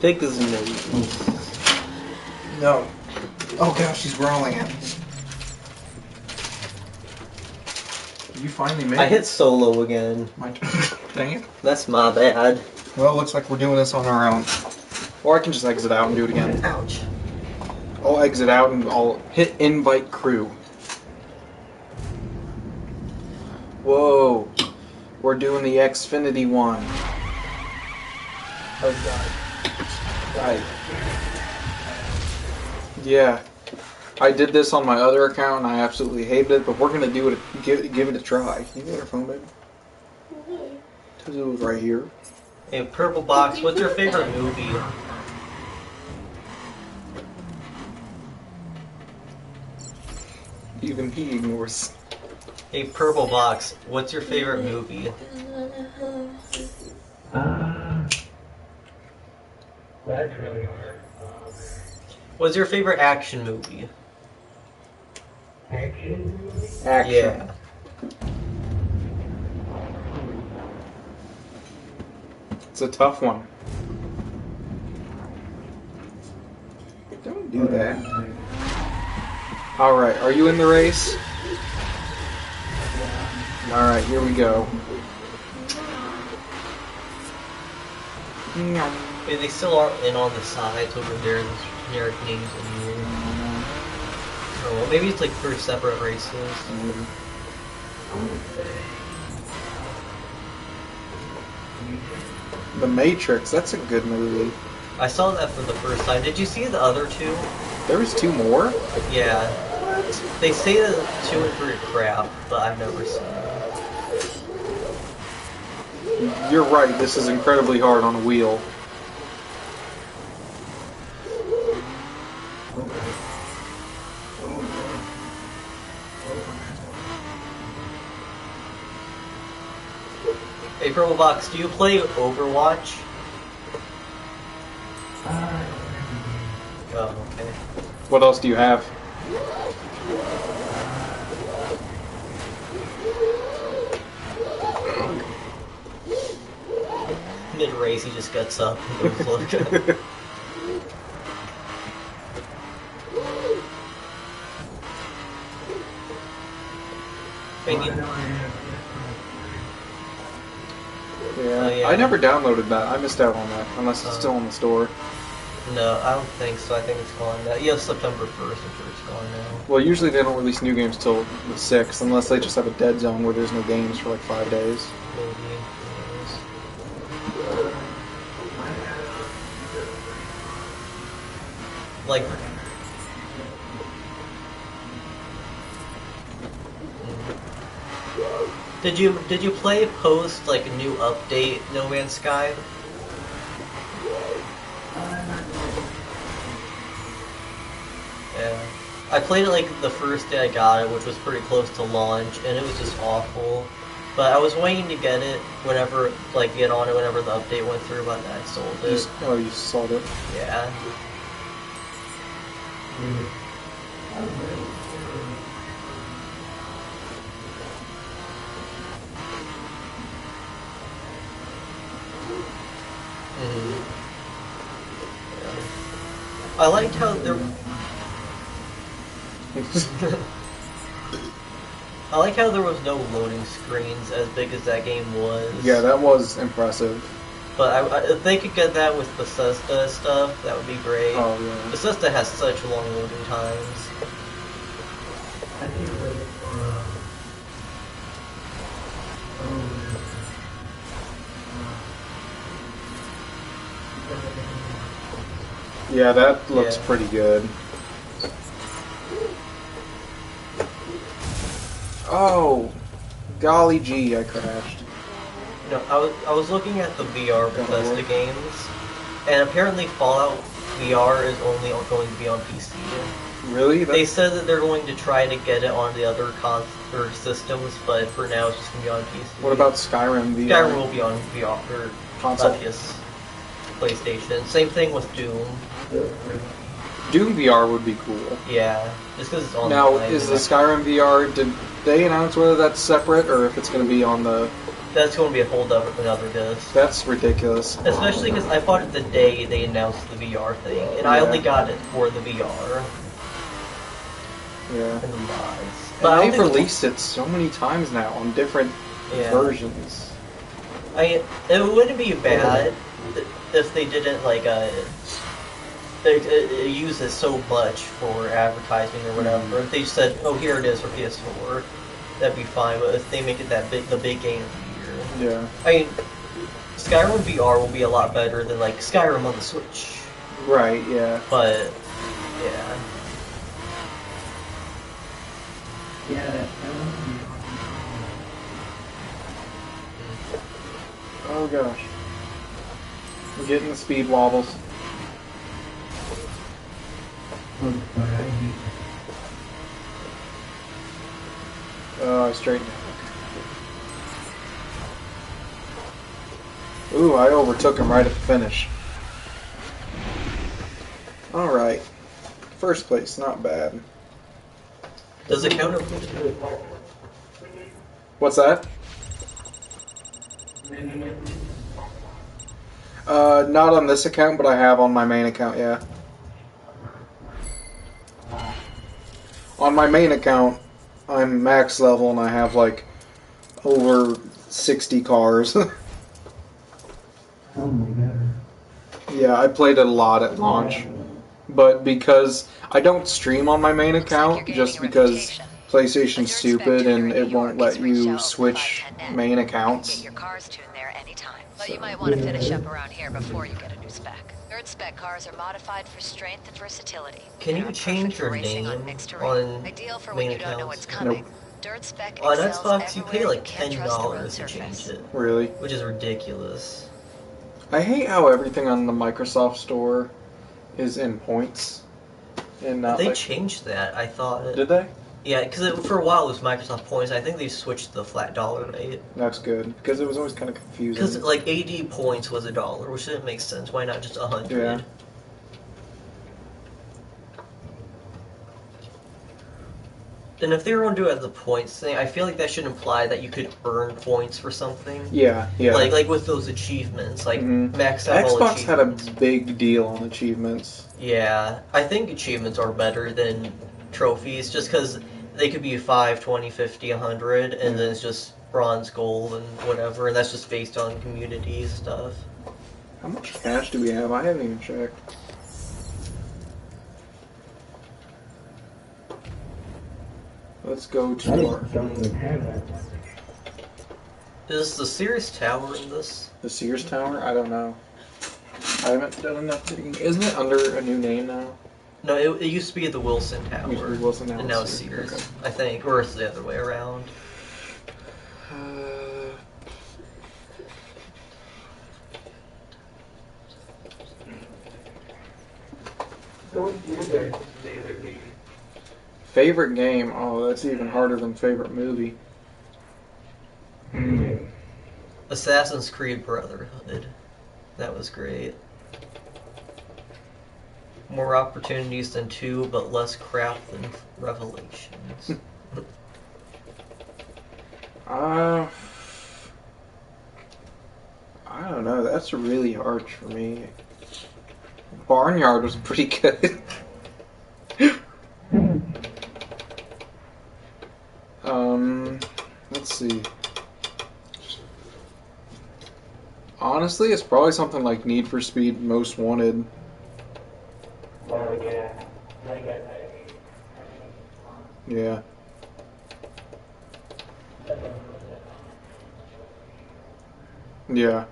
Speaker 2: Take this nose.
Speaker 1: No. Oh gosh, she's growling at me. You finally made it.
Speaker 2: I hit solo again.
Speaker 1: Dang it.
Speaker 2: That's my bad.
Speaker 1: Well, it looks like we're doing this on our own. Or I can just exit out and do it again.
Speaker 2: Ouch.
Speaker 1: I'll exit out and I'll hit invite crew. Whoa. We're doing the Xfinity one.
Speaker 2: Oh god.
Speaker 1: Yeah. I did this on my other account and I absolutely hated it, but we're gonna do it. Give it a try. You got your phone, baby? Because it was right here.
Speaker 2: Hey, Purple Box, what's your favorite movie?
Speaker 1: Even he ignores.
Speaker 2: Hey, Purple Box, what's your favorite movie?
Speaker 11: That's really hard.
Speaker 2: What's your favorite action movie?
Speaker 11: Action?
Speaker 1: Action.
Speaker 2: Yeah.
Speaker 1: It's a tough one. Don't do that. Alright, are you in the race? Alright, here we go.
Speaker 2: Hey, they still are in on the sides over there, the generic names in here. Oh, well, maybe it's like for separate races.
Speaker 1: The Matrix, that's a good movie.
Speaker 2: I saw that for the first time. Did you see the other two?
Speaker 1: There was two more?
Speaker 2: Yeah. They say that 2 and 3 are crap, but I've never seen them.
Speaker 1: You're right, this is incredibly hard on a wheel.
Speaker 2: Hey, Purple Box, do you play Overwatch? Oh, okay.
Speaker 1: What else do you have?
Speaker 2: Mid-race, he just gets up and goes look.
Speaker 1: Yeah, I never downloaded that. I missed out on that, unless it's still in the store.
Speaker 2: No, I don't think so. I think it's gone now. Yeah, September 1st, I'm sure it's gone now.
Speaker 1: Well, usually they don't release new games till the 6th, unless they just have a dead zone where there's no games for like 5 days.
Speaker 2: Maybe. Like... Did you play post like a new update No Man's Sky? I played it like the first day I got it, which was pretty close to launch, and it was just awful. But I was waiting to get it whenever, like, get on it whenever the update went through, but I sold it.
Speaker 1: You sold it?
Speaker 2: Yeah. I liked how there. I like how there was no loading screens as big as that game was.
Speaker 1: Yeah, that was impressive.
Speaker 2: But if they could get that with Bethesda stuff, that would be great.
Speaker 1: Oh yeah.
Speaker 2: Bethesda has such long loading times.
Speaker 1: Yeah, that looks pretty good. Oh, golly gee, I crashed.
Speaker 2: No, I was looking at the VR Bethesda games, and apparently Fallout VR is only going to be on PC.
Speaker 1: Really?
Speaker 2: They said that they're going to try to get it on the other systems, but for now it's just going to be on PC.
Speaker 1: What about Skyrim VR?
Speaker 2: Skyrim will be on VR or
Speaker 1: console.
Speaker 2: Yes, PlayStation. Same thing with Doom.
Speaker 1: Doom VR would be cool.
Speaker 2: Yeah, just because it's on.
Speaker 1: Now, is the Skyrim VR? Did they announce whether that's separate or if it's going to be on the?
Speaker 2: That's going to be a whole another disc.
Speaker 1: That's ridiculous.
Speaker 2: Especially because I bought it the day they announced the VR thing, and I only got it for the VR.
Speaker 1: Yeah.
Speaker 2: And the mods.
Speaker 1: But they've released it so many times now on different versions.
Speaker 2: It wouldn't be bad if they didn't like use it so much for advertising or whatever. If they just said, "Oh, here it is for PS4," that'd be fine. But if they make it the big game of the year,
Speaker 1: yeah.
Speaker 2: I mean, Skyrim VR will be a lot better than like Skyrim on the Switch.
Speaker 1: Right. Yeah.
Speaker 2: But yeah.
Speaker 1: Oh gosh. I'm getting the speed wobbles. Oh, I straightened out. Ooh, I overtook him right at the finish. Alright. First place, not bad.
Speaker 2: Does it count?
Speaker 1: What's that? Not on this account, but I have on my main account, yeah. On my main account, I'm max level and I have like over 60 cars.
Speaker 11: Oh my god.
Speaker 1: Yeah, I played it a lot at launch. But because I don't stream on my main account, just because PlayStation's stupid and it won't let you switch main accounts.
Speaker 3: But you might want to finish up around here before you get a new spec. Third spec cars are modified for strength and versatility.
Speaker 2: Can you change your name on main accounts?
Speaker 1: Nope.
Speaker 2: On Xbox, you pay like $10 to change it.
Speaker 1: Really?
Speaker 2: Which is ridiculous.
Speaker 1: I hate how everything on the Microsoft Store is in points. And not
Speaker 2: they changed that, I thought.
Speaker 1: Did they?
Speaker 2: Yeah, because for a while it was Microsoft Points. I think they switched to the flat dollar rate.
Speaker 1: That's good, because it was always kind of confusing.
Speaker 2: Because, like, 80 points was $1, which didn't make sense. Why not just 100?
Speaker 1: Yeah.
Speaker 2: And if they were going to do it as the points thing, I feel like that should imply that you could earn points for something.
Speaker 1: Yeah, yeah.
Speaker 2: Like with those achievements, like max out all
Speaker 1: Xbox
Speaker 2: achievements.
Speaker 1: had a big deal on achievements.
Speaker 2: Yeah, I think achievements are better than trophies, just because they could be 5, 20, 50, 100, and then it's just bronze, gold, and whatever, and that's just based on community stuff.
Speaker 1: How much cash do we have? I haven't even checked. Let's go to our...
Speaker 2: Is the Sears Tower in this?
Speaker 1: The Sears Tower? I don't know. I haven't done enough digging. Isn't it under a new name now?
Speaker 2: No, it used to be the Wilson Tower.
Speaker 1: It used to be Wilson, now
Speaker 2: and now it's Sears,
Speaker 1: okay.
Speaker 2: I think, or it's the other way around.
Speaker 1: Favorite game? Oh, that's even harder than favorite movie.
Speaker 2: Assassin's Creed Brotherhood. That was great. More opportunities than 2, but less crap than Revelations.
Speaker 1: I don't know. That's really hard for me. Barnyard was pretty good. Let's see. Honestly, it's probably something like Need for Speed Most Wanted.
Speaker 11: Oh, yeah. I get that.
Speaker 1: Yeah. Yeah.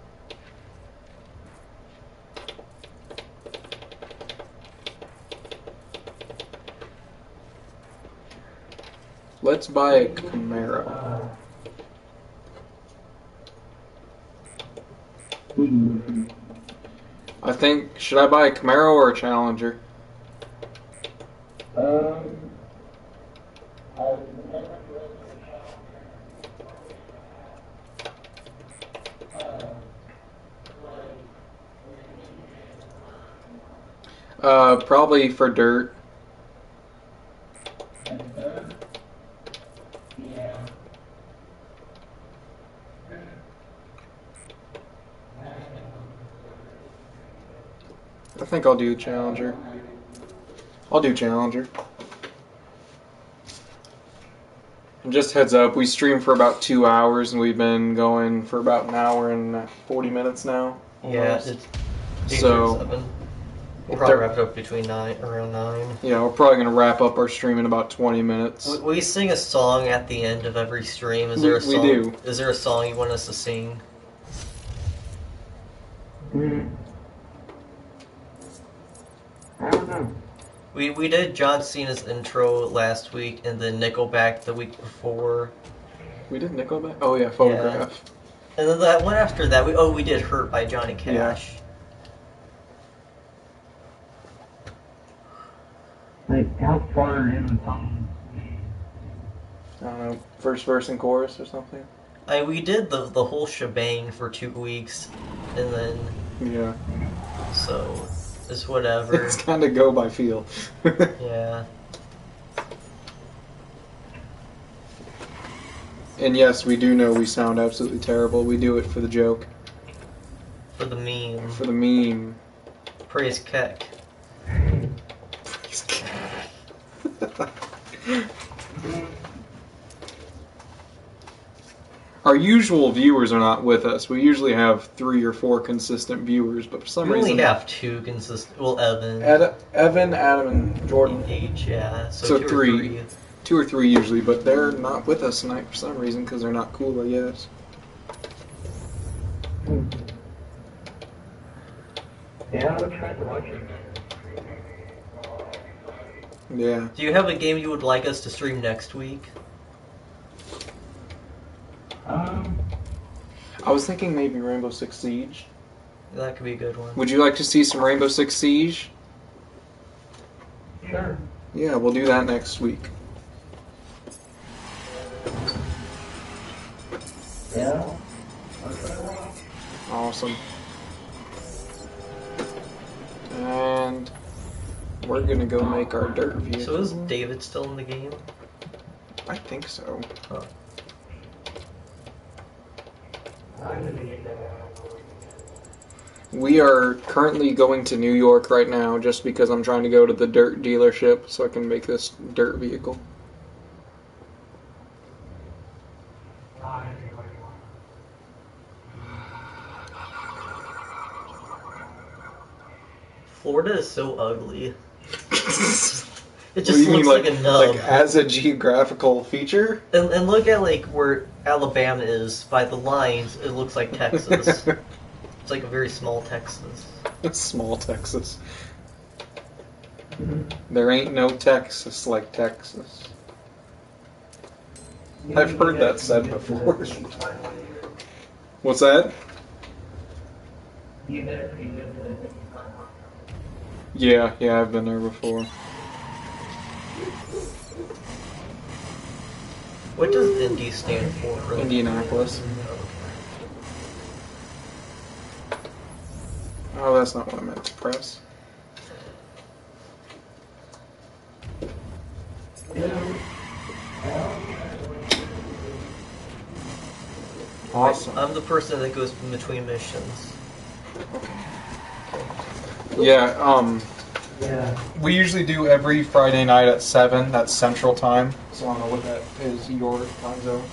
Speaker 1: Let's buy a Camaro. I think, should I buy a Camaro or a Challenger? Probably for dirt. I think I'll do Challenger. I'll do Challenger. And just heads up, we stream for about 2 hours and we've been going for about an hour and 40 minutes now.
Speaker 2: Yeah,
Speaker 1: Almost.
Speaker 2: it's
Speaker 1: So
Speaker 2: 7. We'll probably wrap it up between around 9.
Speaker 1: Yeah, we're probably going to wrap up our stream in about 20 minutes.
Speaker 2: We sing a song at the end of every stream. Is there a song?
Speaker 1: We do.
Speaker 2: Is there a song you want us to sing?
Speaker 11: I don't know.
Speaker 2: We did John Cena's intro last week, and then Nickelback the week before.
Speaker 1: We did Nickelback? Oh yeah, Photograph.
Speaker 2: Yeah. And then that one after that, we did Hurt by Johnny Cash.
Speaker 11: Yeah. Like, how far in the song?
Speaker 1: I don't know, first verse and chorus or something?
Speaker 2: We did the whole shebang for 2 weeks, and then...
Speaker 1: Yeah.
Speaker 2: So, it's whatever.
Speaker 1: It's kind of go by feel.
Speaker 2: Yeah.
Speaker 1: And yes, we do know we sound absolutely terrible. We do it for the joke.
Speaker 2: For the meme.
Speaker 1: For the meme.
Speaker 2: Praise Keck.
Speaker 1: Praise Keck. Our usual viewers are not with us. We usually have 3 or 4 consistent viewers, but for some reason...
Speaker 2: We only have 2 consistent... Well, Evan.
Speaker 1: Evan, Adam, and Jordan.
Speaker 2: H, yeah.
Speaker 1: So
Speaker 2: 2 or
Speaker 1: 3. 2 or 3 usually, but they're not with us tonight for some reason because they're not cool, I guess.
Speaker 11: Yeah, I tried to watch it.
Speaker 1: Yeah.
Speaker 2: Do you have a game you would like us to stream next week?
Speaker 1: I was thinking maybe Rainbow Six Siege.
Speaker 2: That could be a good one.
Speaker 1: Would you like to see some Rainbow Six Siege?
Speaker 11: Sure.
Speaker 1: Yeah, we'll do that next week.
Speaker 11: Yeah.
Speaker 1: Awesome. And we're gonna go make our dirt vehicle.
Speaker 2: So is David still in the game?
Speaker 1: I think so.
Speaker 2: Huh.
Speaker 1: We are currently going to New York right now just because I'm trying to go to the dirt dealership so I can make this dirt vehicle.
Speaker 2: Florida is so ugly. It
Speaker 1: What
Speaker 2: just
Speaker 1: do you
Speaker 2: looks
Speaker 1: mean,
Speaker 2: like a nub.
Speaker 1: Like as a geographical feature?
Speaker 2: And look at like where Alabama is by the lines. It looks like Texas. It's like a very small Texas.
Speaker 1: Small Texas. There ain't no Texas like Texas. I've heard that said before. What's that? Yeah, I've been there before.
Speaker 2: What does Indy stand for?
Speaker 1: Indianapolis. Oh, that's not what I meant to press. Awesome.
Speaker 2: I'm the person that goes in between missions.
Speaker 1: Yeah, we usually do every Friday night at 7. That's Central Time. So I don't know what that is, your time zone.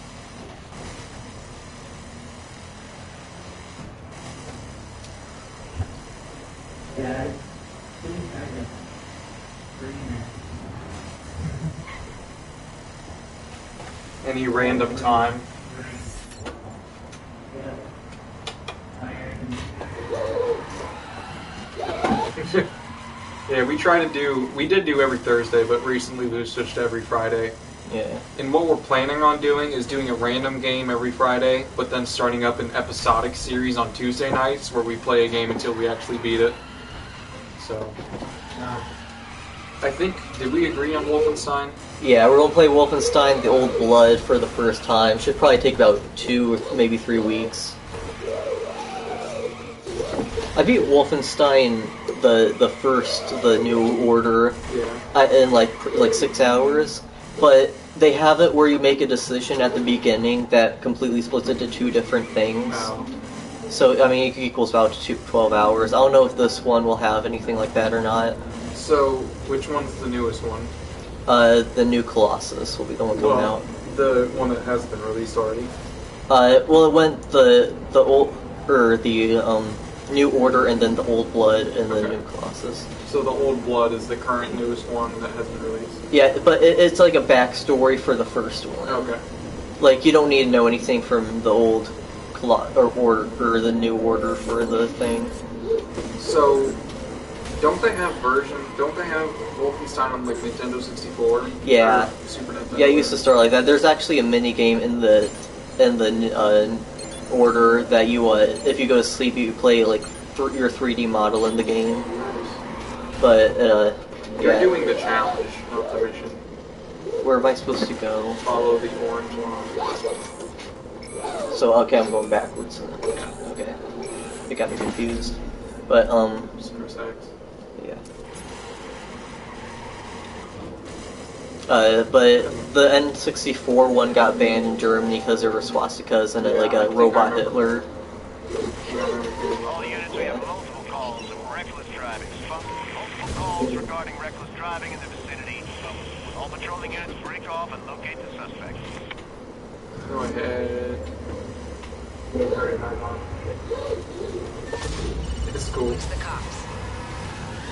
Speaker 11: Yeah.
Speaker 1: Any random time. Yeah, we did do every Thursday, but recently we switched to every Friday.
Speaker 2: Yeah.
Speaker 1: And what we're planning on doing is doing a random game every Friday, but then starting up an episodic series on Tuesday nights where we play a game until we actually beat it. So, I think, did we agree on Wolfenstein?
Speaker 2: Yeah, we're gonna play Wolfenstein: The Old Blood for the first time. Should probably take about 2 or maybe 3 weeks. I beat Wolfenstein the New Order in like 6 hours, but they have it where you make a decision at the beginning that completely splits it to 2 different things.
Speaker 1: Wow.
Speaker 2: So I mean, it equals about 12 hours. I don't know if this one will have anything like that or not.
Speaker 1: So, which one's the newest one?
Speaker 2: The new Colossus will be the one coming out.
Speaker 1: The one that has been released already.
Speaker 2: Well, it went the New Order, and then the Old Blood, and the new Colossus.
Speaker 1: So the Old Blood is the current newest one that has been released?
Speaker 2: Yeah, but it's like a backstory for the first one.
Speaker 1: Okay.
Speaker 2: Like, you don't need to know anything from the old or the New Order for the thing.
Speaker 1: So, don't they have Wolfenstein on like Nintendo 64?
Speaker 2: Yeah.
Speaker 1: Or Super Nintendo?
Speaker 2: Yeah, it used to start like that. There's actually a mini game in the order that you if you go to sleep, you play like your 3D model in the game. But
Speaker 1: You're doing the challenge, not the mission.
Speaker 2: Where am I supposed to go?
Speaker 1: Follow the orange line.
Speaker 2: So okay, I'm going backwards. Okay, it got me confused. But yeah. But the N64 one got banned in Germany because there were swastikas and like a robot Hitler.
Speaker 5: All units, we have multiple calls of reckless driving. Multiple calls regarding reckless driving in the vicinity. All patrolling units break off and locate the suspect.
Speaker 1: Go ahead. It's cool.
Speaker 3: It's the cops.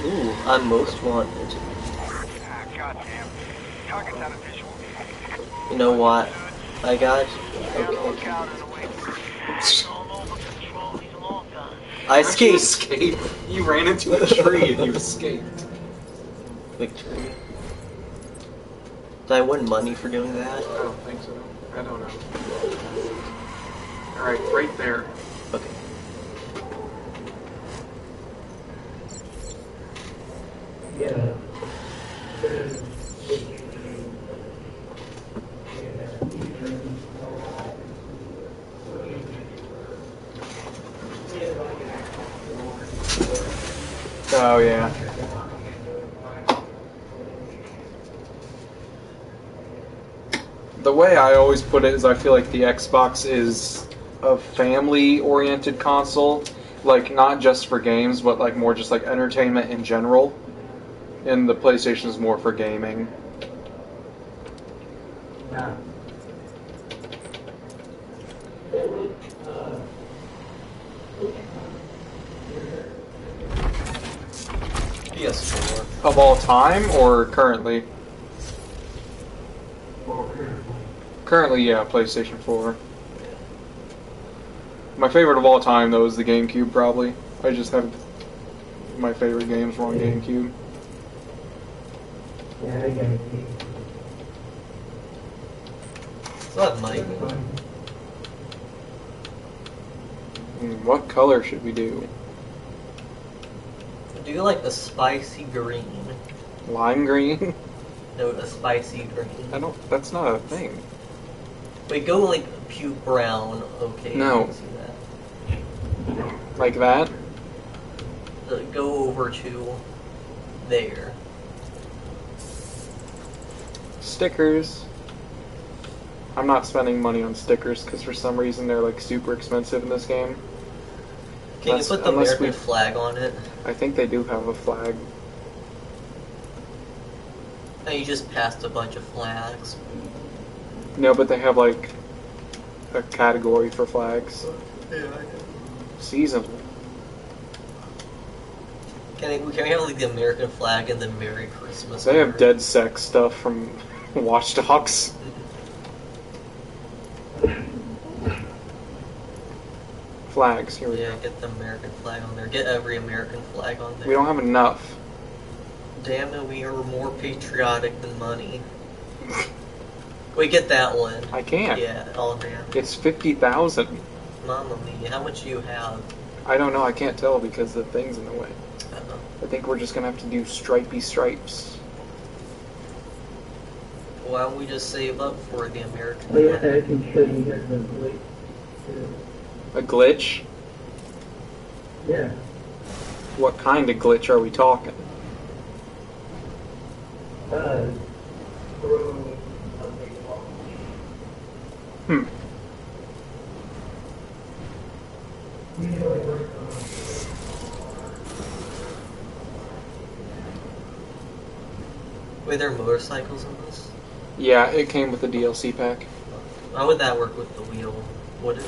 Speaker 2: Ooh, I'm most wanted.
Speaker 5: Goddamn. Target's out of visual.
Speaker 2: You know what? I got. I escaped.
Speaker 1: Escape. You ran into a tree and you escaped.
Speaker 2: Victory. Did I win money for doing that?
Speaker 1: I don't think so. I don't know. Alright, right there.
Speaker 2: Okay.
Speaker 11: Yeah.
Speaker 1: Oh, yeah. The way I always put it is I feel like the Xbox is a family-oriented console. Like, not just for games, but like more just like entertainment in general. And the PlayStation is more for gaming.
Speaker 11: Yeah.
Speaker 2: PS4.
Speaker 1: Of all time, or currently? Currently, yeah, PlayStation 4. My favorite of all time, though, is the GameCube, probably. I just have my favorite games were on GameCube.
Speaker 11: Yeah, I get it.
Speaker 2: It's not Mike.
Speaker 1: What color should we do?
Speaker 2: Do you like a spicy green?
Speaker 1: Lime green?
Speaker 2: No, a spicy green.
Speaker 1: That's not a thing.
Speaker 2: Wait, go like puke brown. Okay.
Speaker 1: No.
Speaker 2: I can see that.
Speaker 1: Like that?
Speaker 2: Go over to there.
Speaker 1: Stickers. I'm not spending money on stickers because for some reason they're like super expensive in this game.
Speaker 2: Can you put the American flag on it?
Speaker 1: I think they do have a flag.
Speaker 2: And you just passed a bunch of flags.
Speaker 1: No, but they have like a category for flags.
Speaker 2: Yeah, I know.
Speaker 1: Seasonal.
Speaker 2: Can we have like the American flag and the Merry Christmas?
Speaker 1: They have dead sex stuff from Watch Dogs. Flags, here we go.
Speaker 2: Get the American flag on there. Get every American flag on there.
Speaker 1: We don't have enough.
Speaker 2: Damn it, we are more patriotic than money. Wait, get that one.
Speaker 1: I can't.
Speaker 2: Yeah, oh man.
Speaker 1: It's 50,000.
Speaker 2: Mamma mia, how much do you have?
Speaker 1: I don't know, I can't tell because the thing's in the way.
Speaker 2: Uh-oh.
Speaker 1: I think we're just gonna have to do stripey stripes.
Speaker 2: Why don't we just save up for the American
Speaker 11: Oh yeah,
Speaker 2: flag?
Speaker 11: I can show you guys a glitch.
Speaker 1: A glitch?
Speaker 11: Yeah.
Speaker 1: What kind of glitch are we talking? Hmm.
Speaker 2: Wait, there are motorcycles in this?
Speaker 1: Yeah, it came with the DLC pack.
Speaker 2: How would that work with the wheel? Would it?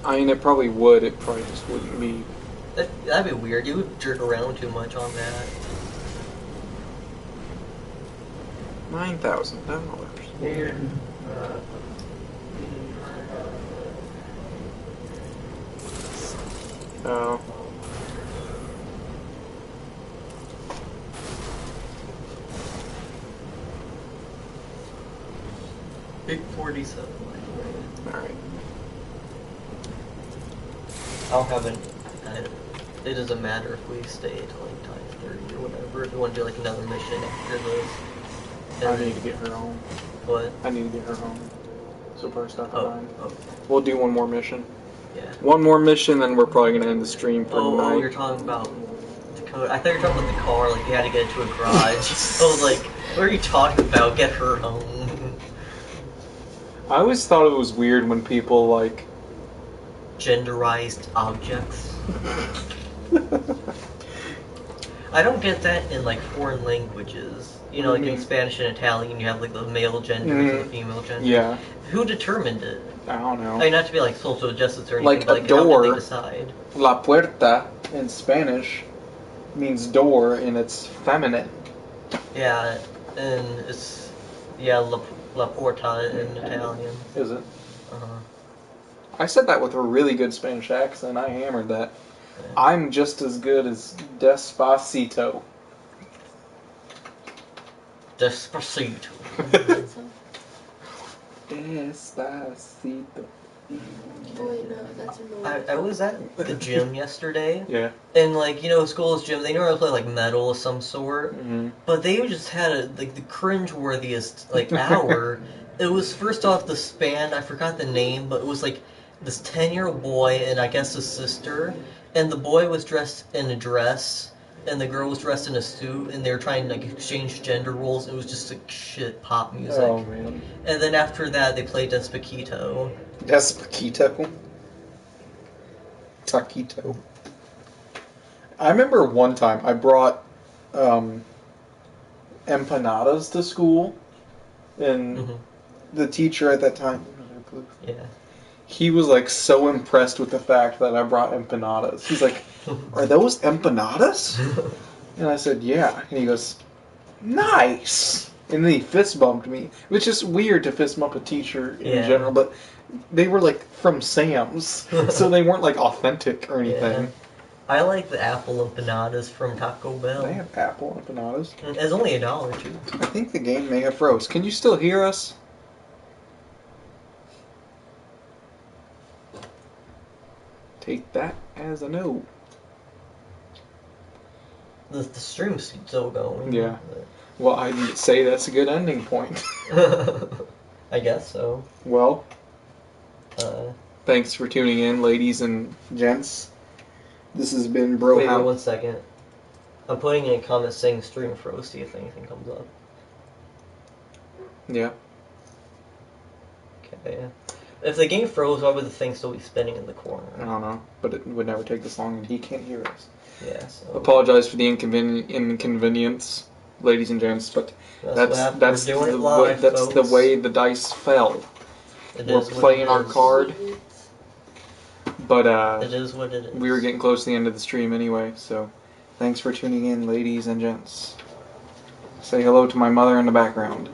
Speaker 1: I mean, it probably would. It probably just wouldn't be.
Speaker 2: That'd be weird. You would jerk around too much on that.
Speaker 1: $9,000. Oh.
Speaker 2: Big 47.
Speaker 1: Alright.
Speaker 2: I'll have an. It doesn't matter if we stay to like times 30 or whatever. If we want to do like another mission after this.
Speaker 1: I need to get her home.
Speaker 2: What?
Speaker 1: I need to get her home. So first off,
Speaker 2: Oh.
Speaker 1: We'll do one more mission.
Speaker 2: Yeah.
Speaker 1: One more mission, then we're probably gonna end the stream for tonight.
Speaker 2: Oh, you're talking about the code. I thought you were talking about the car, like you had to get it to a garage. I was like, what are you talking about? Get her home.
Speaker 1: I always thought it was weird when people like
Speaker 2: genderized objects. I don't get that in like foreign languages. You know, like in Spanish and Italian, you have like the male gender and the female gender.
Speaker 1: Yeah.
Speaker 2: Who determined it?
Speaker 1: I don't know.
Speaker 2: I mean, not to be like social justice or anything,
Speaker 1: Like
Speaker 2: but
Speaker 1: a
Speaker 2: like how
Speaker 1: door.
Speaker 2: did they decide?
Speaker 1: La puerta in Spanish means door and it's feminine.
Speaker 2: Yeah, and it's la porta in Italian.
Speaker 1: Is it?
Speaker 2: Uh-huh.
Speaker 1: I said that with a really good Spanish accent. I hammered that. Yeah. I'm just as good as Despacito.
Speaker 2: Despacito.
Speaker 1: Despacito.
Speaker 7: Oh wait, no, that's annoying.
Speaker 2: I was at the gym yesterday.
Speaker 1: Yeah.
Speaker 2: And like, you know, school's gym, they normally play like metal of some sort.
Speaker 1: Mm-hmm.
Speaker 2: But they just had like the cringe-worthiest like hour. It was first off the span, I forgot the name, but it was like this 10-year-old boy and I guess his sister. And the boy was dressed in a dress. And the girl was dressed in a suit, and they were trying to like exchange gender roles. It was just like shit pop music.
Speaker 1: Oh man!
Speaker 2: And then after that, they played Despacito.
Speaker 1: Despacito. Taquito. I remember one time I brought empanadas to school, and the teacher at that time.
Speaker 2: Yeah.
Speaker 1: He was like so impressed with the fact that I brought empanadas. He's like, "Are those empanadas?" And I said, "Yeah." And he goes, "Nice." And then he fist bumped me, which is weird to fist bump a teacher in general, but they were like from Sam's, so they weren't like authentic or anything.
Speaker 2: Yeah. I like the apple empanadas from Taco Bell.
Speaker 1: They have apple empanadas.
Speaker 2: It's only $1 too.
Speaker 1: I think the game may have froze. Can you still hear us? Take that as a no.
Speaker 2: The stream's still going.
Speaker 1: Yeah. Well, I'd say that's a good ending point.
Speaker 2: I I guess so.
Speaker 1: Well,
Speaker 2: Uh,
Speaker 1: thanks for tuning in, ladies and gents. This has been Bro
Speaker 2: wait,
Speaker 1: How.
Speaker 2: 1 second. I'm putting in a comment saying stream froze, see if anything comes up.
Speaker 1: Yeah.
Speaker 2: Okay. If the game froze, why would the thing still be spinning in the corner?
Speaker 1: I don't know, but it would never take this long, and he can't hear us.
Speaker 2: Yeah, so...
Speaker 1: Apologize for the inconvenience, ladies and gents, but that's
Speaker 2: We're doing it live,
Speaker 1: the
Speaker 2: folks.
Speaker 1: way the dice fell. We're playing our card, but
Speaker 2: it is what it is.
Speaker 1: we were getting close to the end of the stream anyway, so thanks for tuning in, ladies and gents. Say hello to my mother in the background.